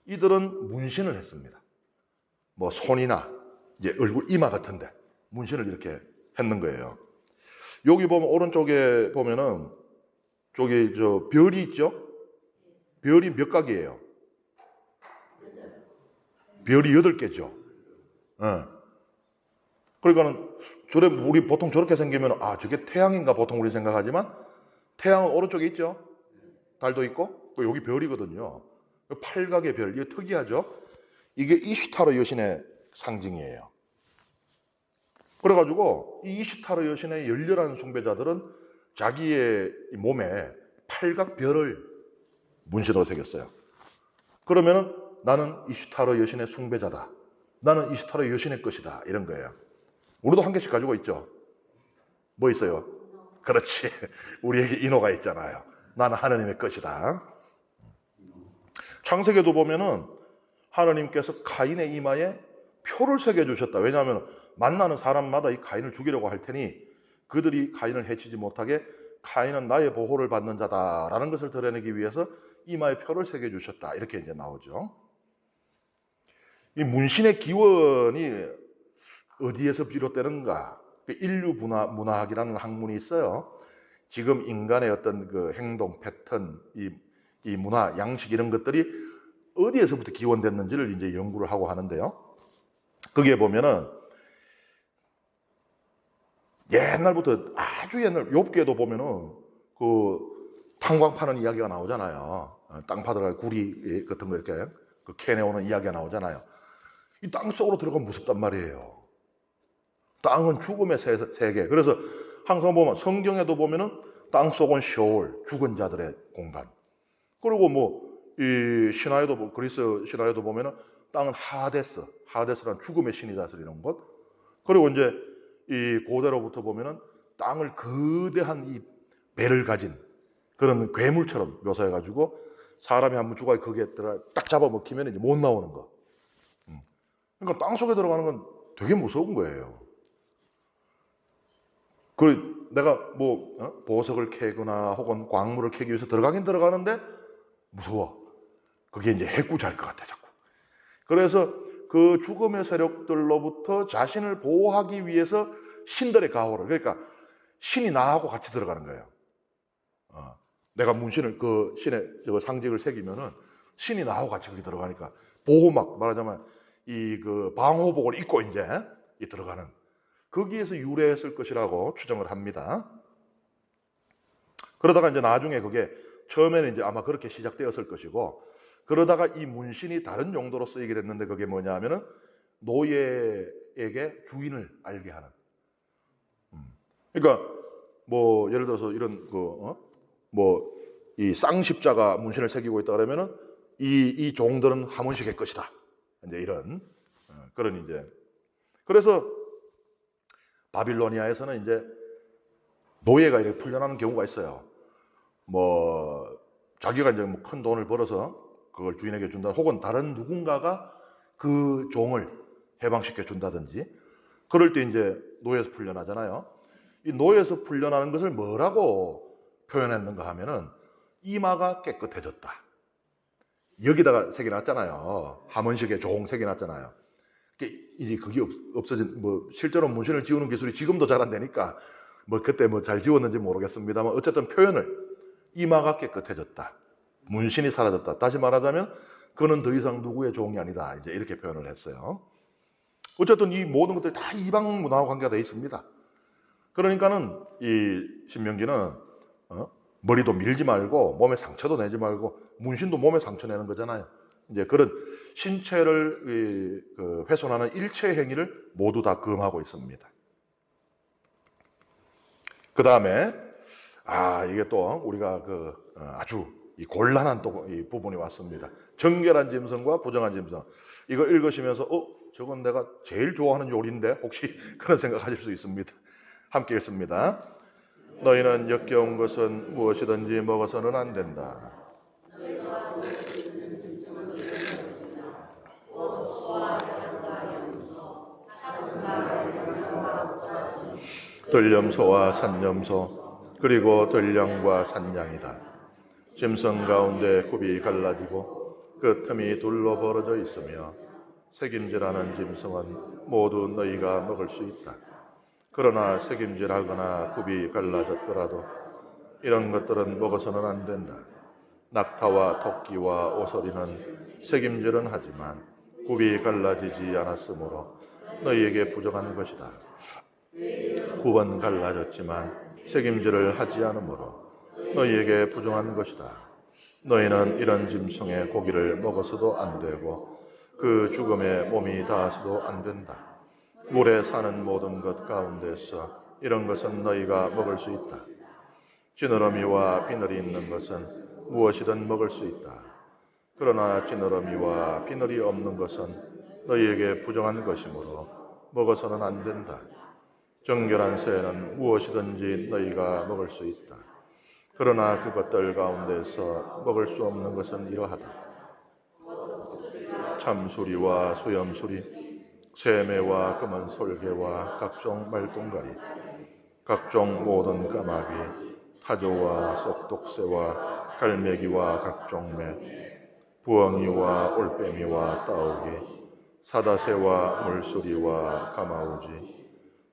이들은 문신을 했습니다. 뭐 손이나 이제 얼굴 이마 같은데 문신을 이렇게 했는 거예요. 여기 보면 오른쪽에 보면은 저기 저 별이 있죠? 별이 몇 각이에요? 별이 8개죠. 예. 그러니까는 저래 우리 보통 저렇게 생기면 아 저게 태양인가 보통 우리 생각하지만 태양은 오른쪽에 있죠. 달도 있고 여기 별이거든요. 8각의 별, 이게 특이하죠. 이게 이슈타르 여신의 상징이에요. 그래가지고 이 이슈타르 여신의 열렬한 숭배자들은 자기의 몸에 8각 별을 문신으로 새겼어요. 그러면은 나는 이슈타르 여신의 숭배자다. 나는 이슈타르 여신의 것이다. 이런 거예요. 우리도 한 개씩 가지고 있죠. 뭐 있어요? 그렇지. 우리에게 인호가 있잖아요. 나는 하나님의 것이다. 창세기도 보면은 하나님께서 카인의 이마에 표를 새겨주셨다. 왜냐하면 만나는 사람마다 이 카인을 죽이려고 할 테니 그들이 카인을 해치지 못하게 카인은 나의 보호를 받는 자다라는 것을 드러내기 위해서 이마에 표를 새겨주셨다. 이렇게 이제 나오죠. 이 문신의 기원이 어디에서 비롯되는가? 인류 문화학이라는 학문이 있어요. 지금 인간의 어떤 그 행동 패턴, 이 문화, 양식 이런 것들이 어디에서부터 기원됐는지를 이제 연구를 하고 하는데요. 거기에 보면은 옛날부터 아주 옛날 욥기에도 보면은 그 탄광 파는 이야기가 나오잖아요. 땅 파들어 구리 같은 거 이렇게 그 캐내오는 이야기가 나오잖아요. 이 땅 속으로 들어가면 무섭단 말이에요. 땅은 죽음의 세계. 그래서 항상 보면 성경에도 보면은 땅 속은 시올, 죽은 자들의 공간. 그리고 뭐 이 신화에도 그리스 신화에도 보면은 땅은 하데스란 죽음의 신이 다스리는 곳. 그리고 이제 이 고대로부터 보면은 땅을 거대한 이 배를 가진 그런 괴물처럼 묘사해가지고 사람이 한번 죽어야 거기에 딱 잡아먹히면 이제 못 나오는 거. 그러니까 땅 속에 들어가는 건 되게 무서운 거예요. 그 내가 뭐 보석을 캐거나 혹은 광물을 캐기 위해서 들어가긴 들어가는데 무서워. 그게 이제 해꾸잘 것 같아 자꾸. 그래서 그 죽음의 세력들로부터 자신을 보호하기 위해서 신들의 가호를, 그러니까 신이 나하고 같이 들어가는 거예요. 내가 문신을 그 신의 저 상징을 새기면은 신이 나하고 같이 거기 들어가니까 보호막, 말하자면 이 그 방호복을 입고 이제 이 들어가는, 거기에서 유래했을 것이라고 추정을 합니다. 그러다가 이제 나중에 그게 처음에는 이제 아마 그렇게 시작되었을 것이고, 그러다가 이 문신이 다른 용도로 쓰이게 됐는데, 그게 뭐냐 하면은 노예에게 주인을 알게 하는. 그러니까 뭐 예를 들어서 이런 뭐 이 쌍십자가 문신을 새기고 있다 그러면은 이 종들은 하몬식의 것이다. 이제 이런 그런 이제, 그래서 바빌로니아에서는 이제 노예가 이렇게 풀려나는 경우가 있어요. 뭐 자기가 이제 뭐 큰 돈을 벌어서 그걸 주인에게 준다, 혹은 다른 누군가가 그 종을 해방시켜 준다든지, 그럴 때 이제 노예에서 풀려나잖아요. 이 노예에서 풀려나는 것을 뭐라고 표현했는가 하면은 이마가 깨끗해졌다. 여기다가 새겨놨잖아요. 하몬식의 종 새겨놨잖아요. 이제 그게 없어진, 뭐 실제로 문신을 지우는 기술이 지금도 잘 안 되니까 뭐 그때 뭐 잘 지웠는지 모르겠습니다만, 어쨌든 표현을 이마가 깨끗해졌다, 문신이 사라졌다, 다시 말하자면 그는 더 이상 누구의 종이 아니다, 이제 이렇게 표현을 했어요. 어쨌든 이 모든 것들이 다 이방 문화와 관계가 되어 있습니다. 그러니까는 이 신명기는 머리도 밀지 말고 몸에 상처도 내지 말고, 문신도 몸에 상처 내는 거잖아요. 이제 그런 신체를 훼손하는 일체 행위를 모두 다 금하고 있습니다. 그 다음에 이게 또 우리가 아주 이 곤란한 또 이 부분이 왔습니다. 정결한 짐승과 부정한 짐승. 이거 읽으시면서 저건 내가 제일 좋아하는 요리인데, 혹시 그런 생각하실 수 있습니다. 함께 읽습니다. 너희는 역겨운 것은 무엇이든지 먹어서는 안 된다. 들염소와 산염소, 그리고 들량과 산양이다. 짐승 가운데 굽이 갈라지고 그 틈이 둘로 벌어져 있으며 새김질하는 짐승은 모두 너희가 먹을 수 있다. 그러나 새김질하거나 굽이 갈라졌더라도 이런 것들은 먹어서는 안 된다. 낙타와 토끼와 오소리는 새김질은 하지만 굽이 갈라지지 않았으므로 너희에게 부정한 것이다. 굽은 갈라졌지만 새김질을 하지 않으므로 너희에게 부정한 것이다. 너희는 이런 짐승의 고기를 먹어서도 안 되고 그 죽음에 몸이 닿아서도 안 된다. 물에 사는 모든 것 가운데서 이런 것은 너희가 먹을 수 있다. 지느러미와 비늘이 있는 것은 무엇이든 먹을 수 있다. 그러나 지느러미와 비늘이 없는 것은 너희에게 부정한 것이므로 먹어서는 안 된다. 정결한 새는 무엇이든지 너희가 먹을 수 있다. 그러나 그것들 가운데서 먹을 수 없는 것은 이러하다. 참수리와 소염수리, 새매와 검은 솔개와 각종 말똥가리, 각종 모든 까마귀, 타조와 쏙독새와 갈매기와 각종 매, 부엉이와 올빼미와 따오기, 사다새와 물소리와 가마우지,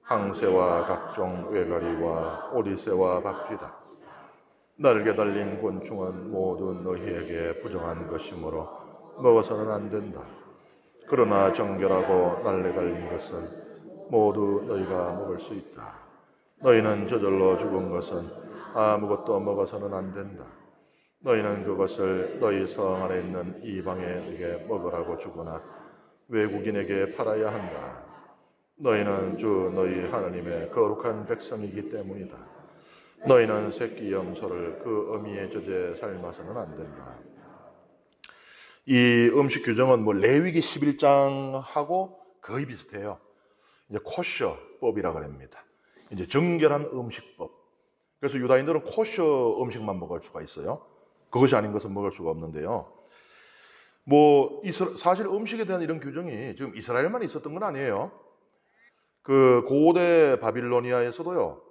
항새와 각종 외가리와 오리새와 박쥐다. 날개 달린 곤충은 모두 너희에게 부정한 것이므로 먹어서는 안 된다. 그러나 정결하고 날개 달린 것은 모두 너희가 먹을 수 있다. 너희는 저절로 죽은 것은 아무것도 먹어서는 안 된다. 너희는 그것을 너희 성 안에 있는 이방인에게 먹으라고 주거나 외국인에게 팔아야 한다. 너희는 주 너희 하나님의 거룩한 백성이기 때문이다. 너희는 새끼 염소를 그 어미의 젖에 삶아서는 안 된다. 이 음식 규정은 뭐 레위기 11장하고 거의 비슷해요. 이제 코셔법이라고 합니다. 이제 정결한 음식법. 그래서 유다인들은 코셔 음식만 먹을 수가 있어요. 그것이 아닌 것은 먹을 수가 없는데요. 뭐 사실 음식에 대한 이런 규정이 지금 이스라엘만 있었던 건 아니에요. 그 고대 바빌로니아에서도요,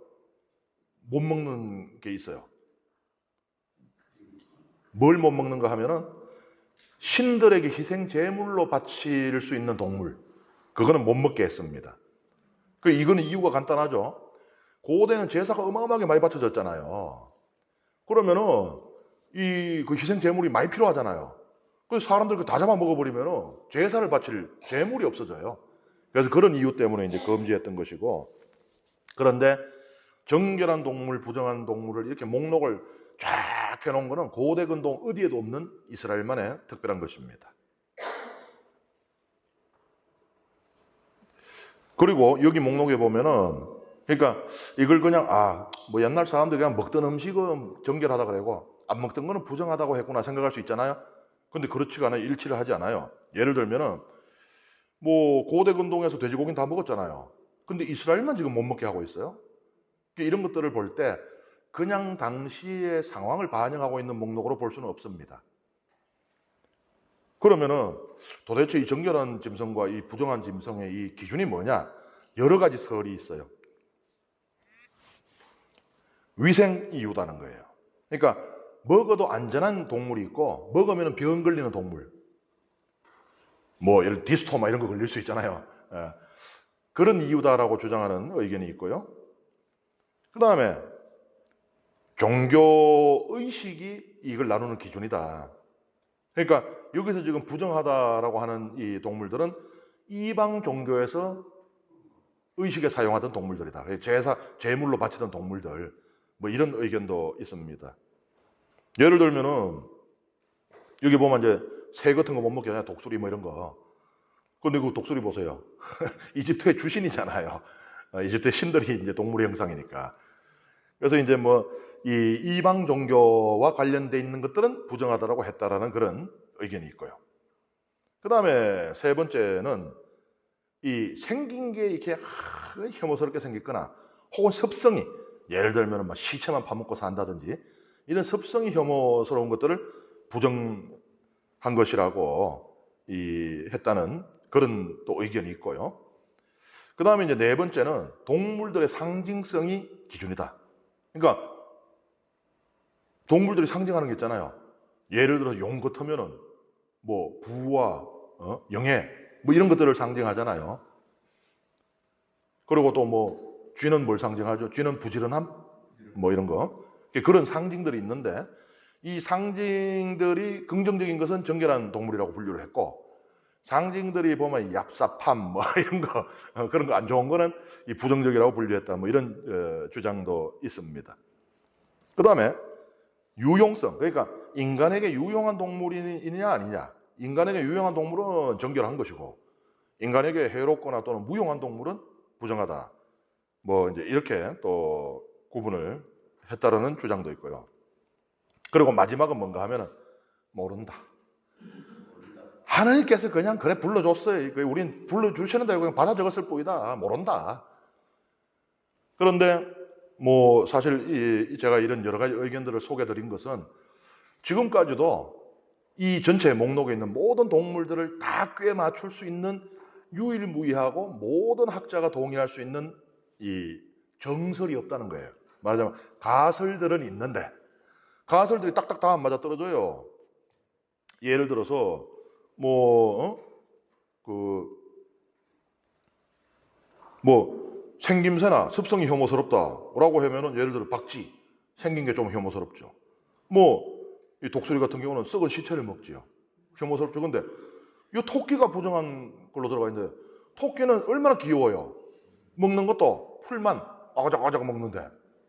못 먹는 게 있어요. 뭘 못 먹는가 하면은 신들에게 희생 제물로 바칠 수 있는 동물, 그거는 못 먹게 했습니다. 이거는 이유가 간단하죠. 고대는 제사가 어마어마하게 많이 바쳐졌잖아요. 그러면은 그 희생 제물이 많이 필요하잖아요. 그래서 사람들 다 잡아 먹어버리면은 제사를 바칠 제물이 없어져요. 그래서 그런 이유 때문에 이제 금지했던 것이고, 그런데 정결한 동물, 부정한 동물을 이렇게 목록을 쫙 해놓은 거는 고대 근동 어디에도 없는 이스라엘만의 특별한 것입니다. 그리고 여기 목록에 보면은, 그러니까 이걸 그냥 뭐 옛날 사람들이 그냥 먹던 음식은 정결하다 그러고 안 먹던 거는 부정하다고 했구나 생각할 수 있잖아요. 근데 그렇지가 않아요. 일치를 하지 않아요. 예를 들면은 뭐 고대 근동에서 돼지고기는 다 먹었잖아요. 근데 이스라엘만 지금 못 먹게 하고 있어요. 이런 것들을 볼 때 그냥 당시의 상황을 반영하고 있는 목록으로 볼 수는 없습니다. 그러면은 도대체 이 정결한 짐승과 이 부정한 짐승의 이 기준이 뭐냐? 여러 가지 설이 있어요. 위생 이유다는 거예요. 그러니까 먹어도 안전한 동물이 있고 먹으면 병 걸리는 동물. 뭐 예를 들어 디스토마 이런 거 걸릴 수 있잖아요. 그런 이유다라고 주장하는 의견이 있고요. 그 다음에 종교의식이 이걸 나누는 기준이다. 그러니까 여기서 지금 부정하다라고 하는 이 동물들은 이방 종교에서 의식에 사용하던 동물들이다. 제물로 바치던 동물들. 뭐 이런 의견도 있습니다. 예를 들면은 여기 보면 이제 새 같은 거 못 먹게 하냐, 독수리 뭐 이런 거. 근데 그 독수리 보세요. 이집트의 주신이잖아요. 이집트의 신들이 이제 동물의 형상이니까. 그래서 이제 뭐 이 이방 종교와 관련돼 있는 것들은 부정하다라고 했다라는 그런 의견이 있고요. 그 다음에 세 번째는 이 생긴 게 이렇게 혐오스럽게 생겼거나 혹은 습성이, 예를 들면 막 시체만 파먹고 산다든지 이런 습성이 혐오스러운 것들을 부정한 것이라고 했다는 그런 또 의견이 있고요. 그 다음에 이제 네 번째는 동물들의 상징성이 기준이다. 그러니까 동물들이 상징하는 게 있잖아요. 예를 들어서 용 같으면은 뭐 부와 영예 뭐 이런 것들을 상징하잖아요. 그리고 또 뭐 쥐는 뭘 상징하죠? 쥐는 부지런함 뭐 이런 거. 그런 상징들이 있는데 이 상징들이 긍정적인 것은 정결한 동물이라고 분류를 했고, 상징들이 보면 얍삽함 뭐 이런 거 그런 거 안 좋은 거는 이 부정적이라고 분류했다 뭐 이런 주장도 있습니다. 그 다음에 유용성, 그러니까 인간에게 유용한 동물이냐 아니냐. 인간에게 유용한 동물은 정결한 것이고 인간에게 해롭거나 또는 무용한 동물은 부정하다. 뭐 이제 이렇게 또 구분을 했다라는 주장도 있고요. 그리고 마지막은 뭔가 하면은 모른다. 하나님께서 그냥 그래 불러줬어요. 우린 불러주시는데 그냥 받아 적었을 뿐이다. 모른다. 그런데 뭐 사실 제가 이런 여러 가지 의견들을 소개드린 것은 지금까지도 이 전체 목록에 있는 모든 동물들을 다 꿰 맞출 수 있는 유일무이하고 모든 학자가 동의할 수 있는 이 정설이 없다는 거예요. 말하자면 가설들은 있는데 가설들이 딱딱 다 안 맞아 떨어져요. 예를 들어서 뭐 생김새나 습성이 혐오스럽다라고 하면은 예를 들어 박쥐 생긴 게 좀 혐오스럽죠. 뭐 이 독수리 같은 경우는 썩은 시체를 먹지요. 혐오스럽죠. 근데 이 토끼가 부정한 걸로 들어가 있는데 토끼는 얼마나 귀여워요. 먹는 것도 풀만 아가작아가작 먹는데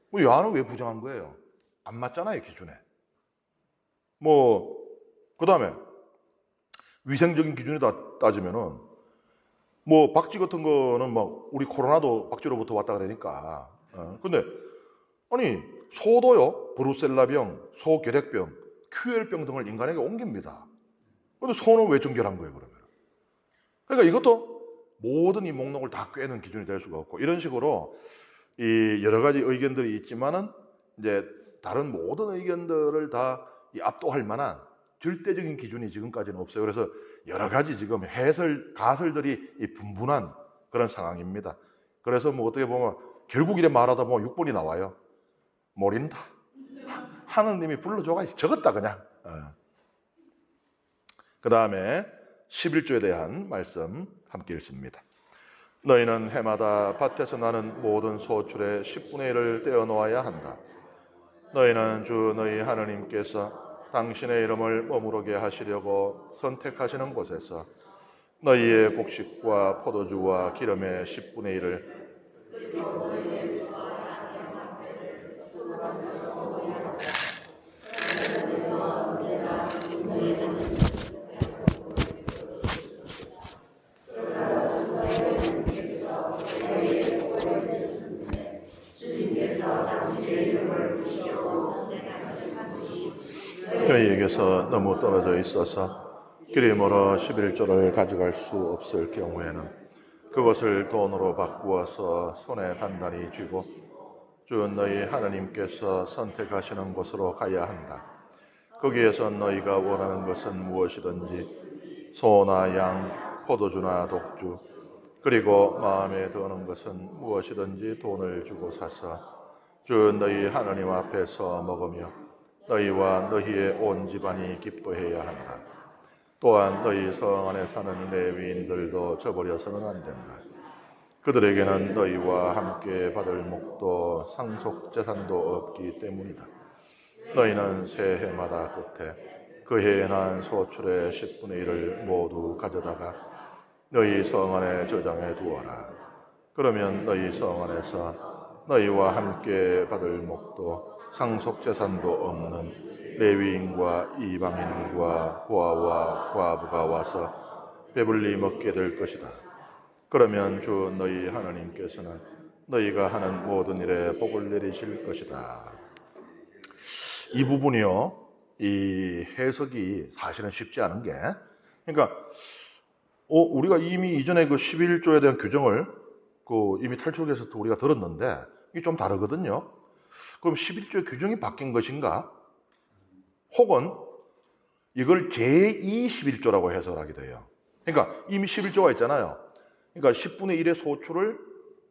뭐 야는 왜 부정한 거예요? 안 맞잖아요, 기준에. 뭐 그다음에 위생적인 기준이다 따지면은 뭐 박쥐 같은 거는 막 우리 코로나도 박쥐로부터 왔다 그러니까. 근데 아니 소도요, 브루셀라병, 소결핵병, QL병 등을 인간에게 옮깁니다. 근데 소는 왜 정결한 거예요, 그러면? 그러니까 이것도 모든 이 목록을 다 꿰는 기준이 될 수가 없고, 이런 식으로 이 여러 가지 의견들이 있지만은 이제 다른 모든 의견들을 다 압도할 만한 절대적인 기준이 지금까지는 없어요. 그래서 여러 가지 지금 가설들이 분분한 그런 상황입니다. 그래서 뭐 어떻게 보면 결국 이래 말하다 보면 6번이 나와요. 모른다. 하느님이 불러줘가 적었다 그냥. 그 다음에 11조에 대한 말씀 함께 읽습니다. 너희는 해마다 밭에서 나는 모든 소출의 10분의 1을 떼어 놓아야 한다. 너희는 주 너희 하나님께서 당신의 이름을 머무르게 하시려고 선택하시는 곳에서 너희의 곡식과 포도주와 기름의 10분의 1을 너희에게서 너무 떨어져 있어서 길이 멀어 11조를 가져갈 수 없을 경우에는 그것을 돈으로 바꾸어서 손에 단단히 쥐고 주 너희 하나님께서 선택하시는 곳으로 가야 한다. 거기에서 너희가 원하는 것은 무엇이든지 소나 양, 포도주나 독주, 그리고 마음에 드는 것은 무엇이든지 돈을 주고 사서 주 너희 하나님 앞에서 먹으며 너희와 너희의 온 집안이 기뻐해야 한다. 또한 너희 성 안에 사는 레위인들도 저버려서는 안 된다. 그들에게는 너희와 함께 받을 목도 상속 재산도 없기 때문이다. 너희는 새 해마다 끝에 그 해에 난 소출의 10분의 1을 모두 가져다가 너희 성 안에 저장해 두어라. 그러면 너희 성 안에서 너희와 함께 받을 목도 상속 재산도 없는 레위인과 이방인과 고아와 과부가 와서 배불리 먹게 될 것이다. 그러면 주 너희 하나님께서는 너희가 하는 모든 일에 복을 내리실 것이다. 이 부분이요, 이 해석이 사실은 쉽지 않은 게, 그러니까 우리가 이미 이전에 그 11조에 대한 규정을 이미 탈출에서도 우리가 들었는데 이게 좀 다르거든요. 그럼 11조의 규정이 바뀐 것인가? 혹은 이걸 제2 11조라고 해석하게 돼요. 그러니까 이미 11조가 있잖아요. 그러니까 10분의 1의 소출을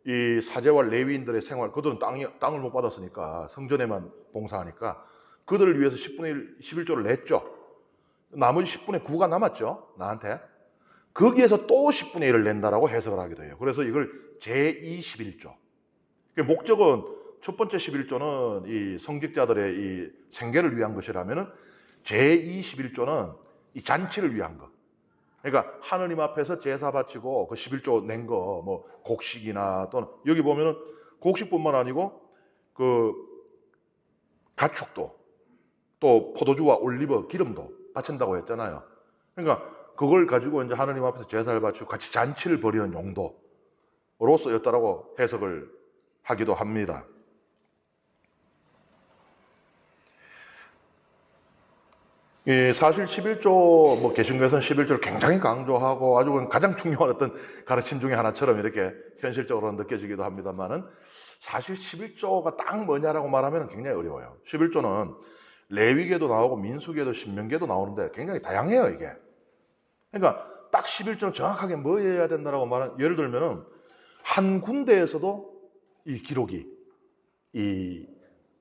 이 사제와 레위인들의 생활, 그들은 땅을 못 받았으니까 성전에만 봉사하니까 그들을 위해서 10분의 1, 11조를 냈죠. 나머지 10분의 9가 남았죠, 나한테. 거기에서 또 10분의 1을 낸다라고 해석을 하게 돼요. 그래서 이걸 제2 11조. 목적은 첫 번째 11조는 이 성직자들의 이 생계를 위한 것이라면은 제2 11조는 이 잔치를 위한 것. 그러니까 하느님 앞에서 제사 바치고 그 11조 낸 거, 뭐 곡식이나 또는 여기 보면은 곡식뿐만 아니고 그 가축도 또 포도주와 올리브 기름도 바친다고 했잖아요. 그러니까 그걸 가지고 이제 하느님 앞에서 제사를 바치고 같이 잔치를 벌이는 용도로서였다라고 해석을 하기도 합니다. 사실 11조, 개신교에서는 11조를 굉장히 강조하고 아주 가장 중요한 어떤 가르침 중에 하나처럼 이렇게 현실적으로 느껴지기도 합니다만은 사실 11조가 딱 뭐냐라고 말하면 굉장히 어려워요. 11조는 레위기에도 나오고 민수기에도 신명기에도 나오는데 굉장히 다양해요, 이게. 그러니까 딱 11조는 정확하게 뭐 해야 된다라고 말하면, 예를 들면은 한 군데에서도 이 기록이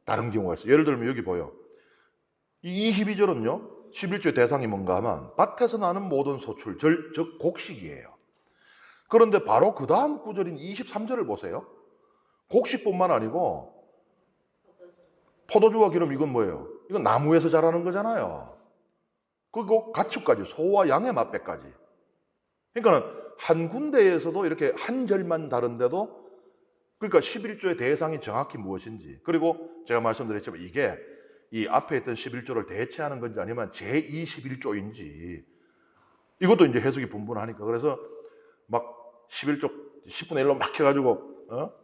다른 경우가 있어요. 예를 들면 여기 보여. 이 22절은요, 11조의 대상이 뭔가 하면 밭에서 나는 모든 소출, 즉 곡식이에요. 그런데 바로 그 다음 구절인 23절을 보세요. 곡식뿐만 아니고 포도주와 기름, 이건 뭐예요? 이건 나무에서 자라는 거잖아요. 그리고 가축까지, 소와 양의 맛배까지. 그러니까 한 군데에서도 이렇게 한 절만 다른데도, 그러니까 11조의 대상이 정확히 무엇인지, 그리고 제가 말씀드렸지만 이게 이 앞에 있던 11조를 대체하는 건지 아니면 제21조인지 이것도 이제 해석이 분분하니까, 그래서 막 11조 10분의 1로 막 해가지고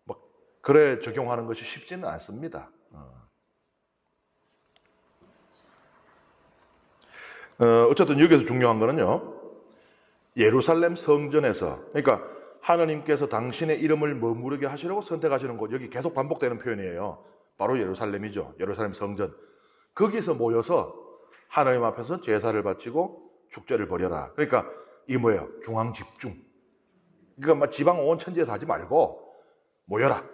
막 그래 적용하는 것이 쉽지는 않습니다. 어쨌든 여기서 중요한 거는요, 예루살렘 성전에서, 그러니까 하나님께서 당신의 이름을 머무르게 하시려고 선택하시는 곳, 여기 계속 반복되는 표현이에요. 바로 예루살렘이죠. 예루살렘 성전. 거기서 모여서 하나님 앞에서 제사를 바치고 축제를 벌여라. 그러니까 이게 뭐예요? 중앙 집중. 그러니까 막 지방 온 천지에서 하지 말고 모여라.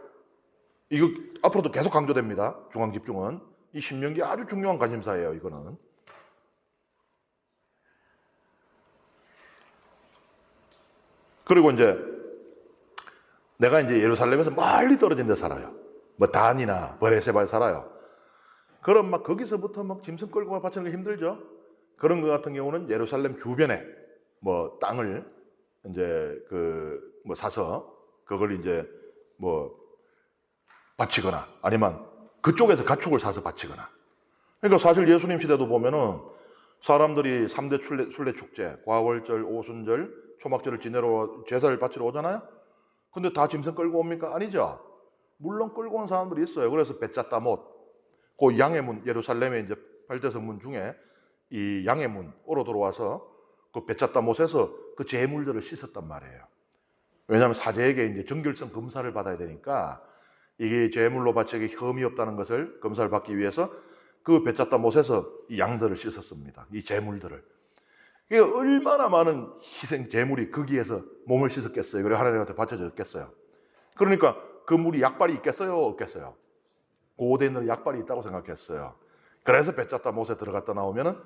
이거 앞으로도 계속 강조됩니다. 중앙 집중은. 이 신명기 아주 중요한 관심사예요, 이거는. 그리고 이제 내가 이제 예루살렘에서 멀리 떨어진 데 살아요. 뭐 단이나 베레세바에 살아요. 그럼 막 거기서부터 막 짐승 끌고 바치는 게 힘들죠. 그런 것 같은 경우는 예루살렘 주변에 뭐 땅을 이제 뭐 사서 그걸 이제 뭐 바치거나 아니면 그쪽에서 가축을 사서 바치거나. 그러니까 사실 예수님 시대도 보면은 사람들이 3대 순례 축제, 과월절, 오순절, 초막절을 지내러 제사를 바치러 오잖아요. 근데 다 짐승 끌고 옵니까? 아니죠. 물론 끌고 온 사람들이 있어요. 그래서 베짜따못, 그 양의 문, 예루살렘의 이제 발대성 문 중에 이 양의 문으로 들어와서 그 베짜따못에서 그 제물들을 씻었단 말이에요. 왜냐하면 사제에게 이제 정결성 검사를 받아야 되니까 이게 제물로 바치기 혐의 없다는 것을 검사를 받기 위해서 그 베짜따못에서 이 양들을 씻었습니다. 이 제물들을. 이게 얼마나 많은 희생 제물이 거기에서 몸을 씻었겠어요. 그래 하나님한테 바쳐졌겠어요. 그러니까 그 물이 약발이 있겠어요? 없겠어요? 고대인들은 약발이 있다고 생각했어요. 그래서 베짜따못에 들어갔다 나오면은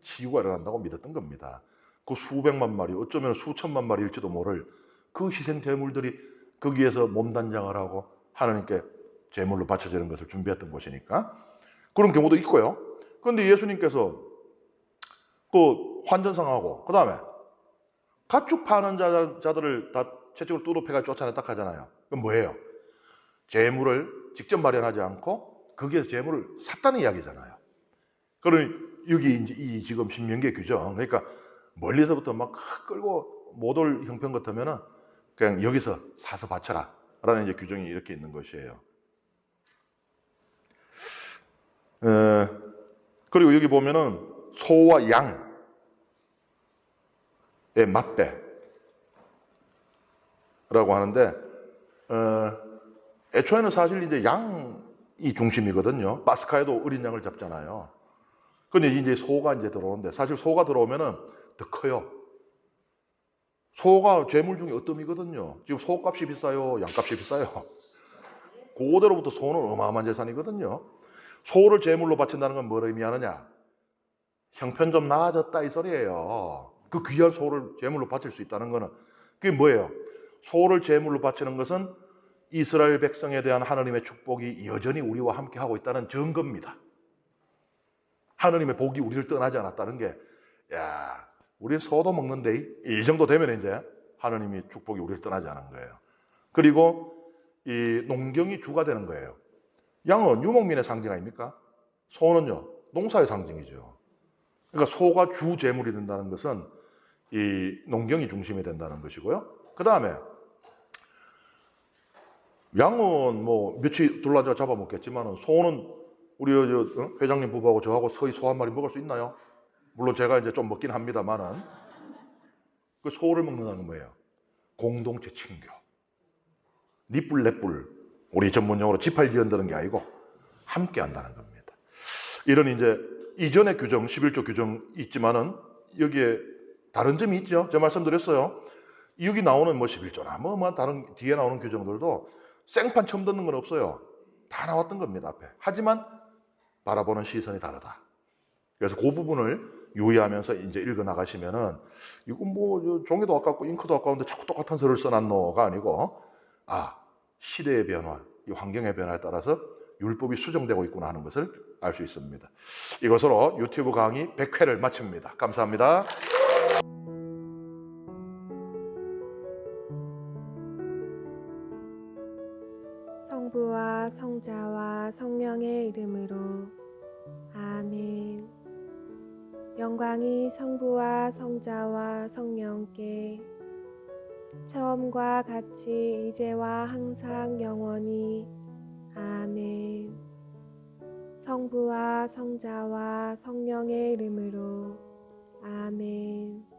치유가 일어난다고 믿었던 겁니다. 그 수백만 마리, 어쩌면 수천만 마리일지도 모를 그 희생 제물들이 거기에서 몸단장을 하고 하나님께 제물로 바쳐지는 것을 준비했던 곳이니까 그런 경우도 있고요. 그런데 예수님께서 그 환전상하고 그 다음에 가축 파는 자들을 다 채찍으로 뚜루패가 쫓아냈다 하잖아요. 그건 뭐예요? 재물을 직접 마련하지 않고 거기에서 재물을 샀다는 이야기잖아요. 그러니 여기 이제 이 지금 신명기의 규정, 그러니까 멀리서부터 막 끌고 못 올 형편 같으면은 그냥 여기서 사서 바쳐라 라는 이제 규정이 이렇게 있는 것이에요. 그리고 여기 보면은 소와 양의 맞배라고 하는데, 애초에는 사실 이제 양이 중심이거든요. 파스카에도 어린 양을 잡잖아요. 근데 이제 소가 이제 들어오는데, 사실 소가 들어오면은 더 커요. 소가 재물 중에 어뜸이거든요. 지금 소값이 비싸요, 양값이 비싸요. 그대로부터 소는 어마어마한 재산이거든요. 소를 제물로 바친다는 건 뭘 의미하느냐? 형편 좀 나아졌다 이 소리예요. 그 귀한 소를 제물로 바칠 수 있다는 거는 그게 뭐예요? 소를 제물로 바치는 것은 이스라엘 백성에 대한 하나님의 축복이 여전히 우리와 함께 하고 있다는 증거입니다. 하나님의 복이 우리를 떠나지 않았다는 게, 야, 우리 소도 먹는데 이 정도 되면 이제 하나님이 축복이 우리를 떠나지 않은 거예요. 그리고 이 농경이 주가 되는 거예요. 양은 유목민의 상징 아닙니까? 소는요, 농사의 상징이죠. 그러니까 소가 주 재물이 된다는 것은 이 농경이 중심이 된다는 것이고요. 그 다음에 양은 뭐 며칠 둘러앉아 잡아먹겠지만 소는 우리 회장님 부부하고 저하고 서희 소 한 마리 먹을 수 있나요? 물론 제가 이제 좀 먹긴 합니다만은 그 소를 먹는다는 건 뭐예요? 공동체 친교. 니뿔 내뿔, 우리 전문용어로 지팔 지연다는 게 아니고 함께 한다는 겁니다. 이런 이제 이전의 규정, 11조 규정 있지만은 여기에 다른 점이 있죠. 제가 말씀드렸어요. 여기 나오는 뭐 11조나 뭐 다른 뒤에 나오는 규정들도 생판 처음 듣는 건 없어요. 다 나왔던 겁니다, 앞에. 하지만 바라보는 시선이 다르다. 그래서 그 부분을 유의하면서 이제 읽어 나가시면은 이거 뭐 종이도 아깝고 잉크도 아까운데 자꾸 똑같은 글을 써놨노가 아니고, 아, 시대의 변화, 이 환경의 변화에 따라서 율법이 수정되고 있구나 하는 것을 알 수 있습니다. 이것으로 유튜브 강의 100회를 마칩니다. 감사합니다.
성부와 성자와 성령의 이름으로 아멘. 영광이 성부와 성자와 성령께 처음과 같이 이제와 항상 영원히 아멘. 성부와 성자와 성령의 이름으로 아멘.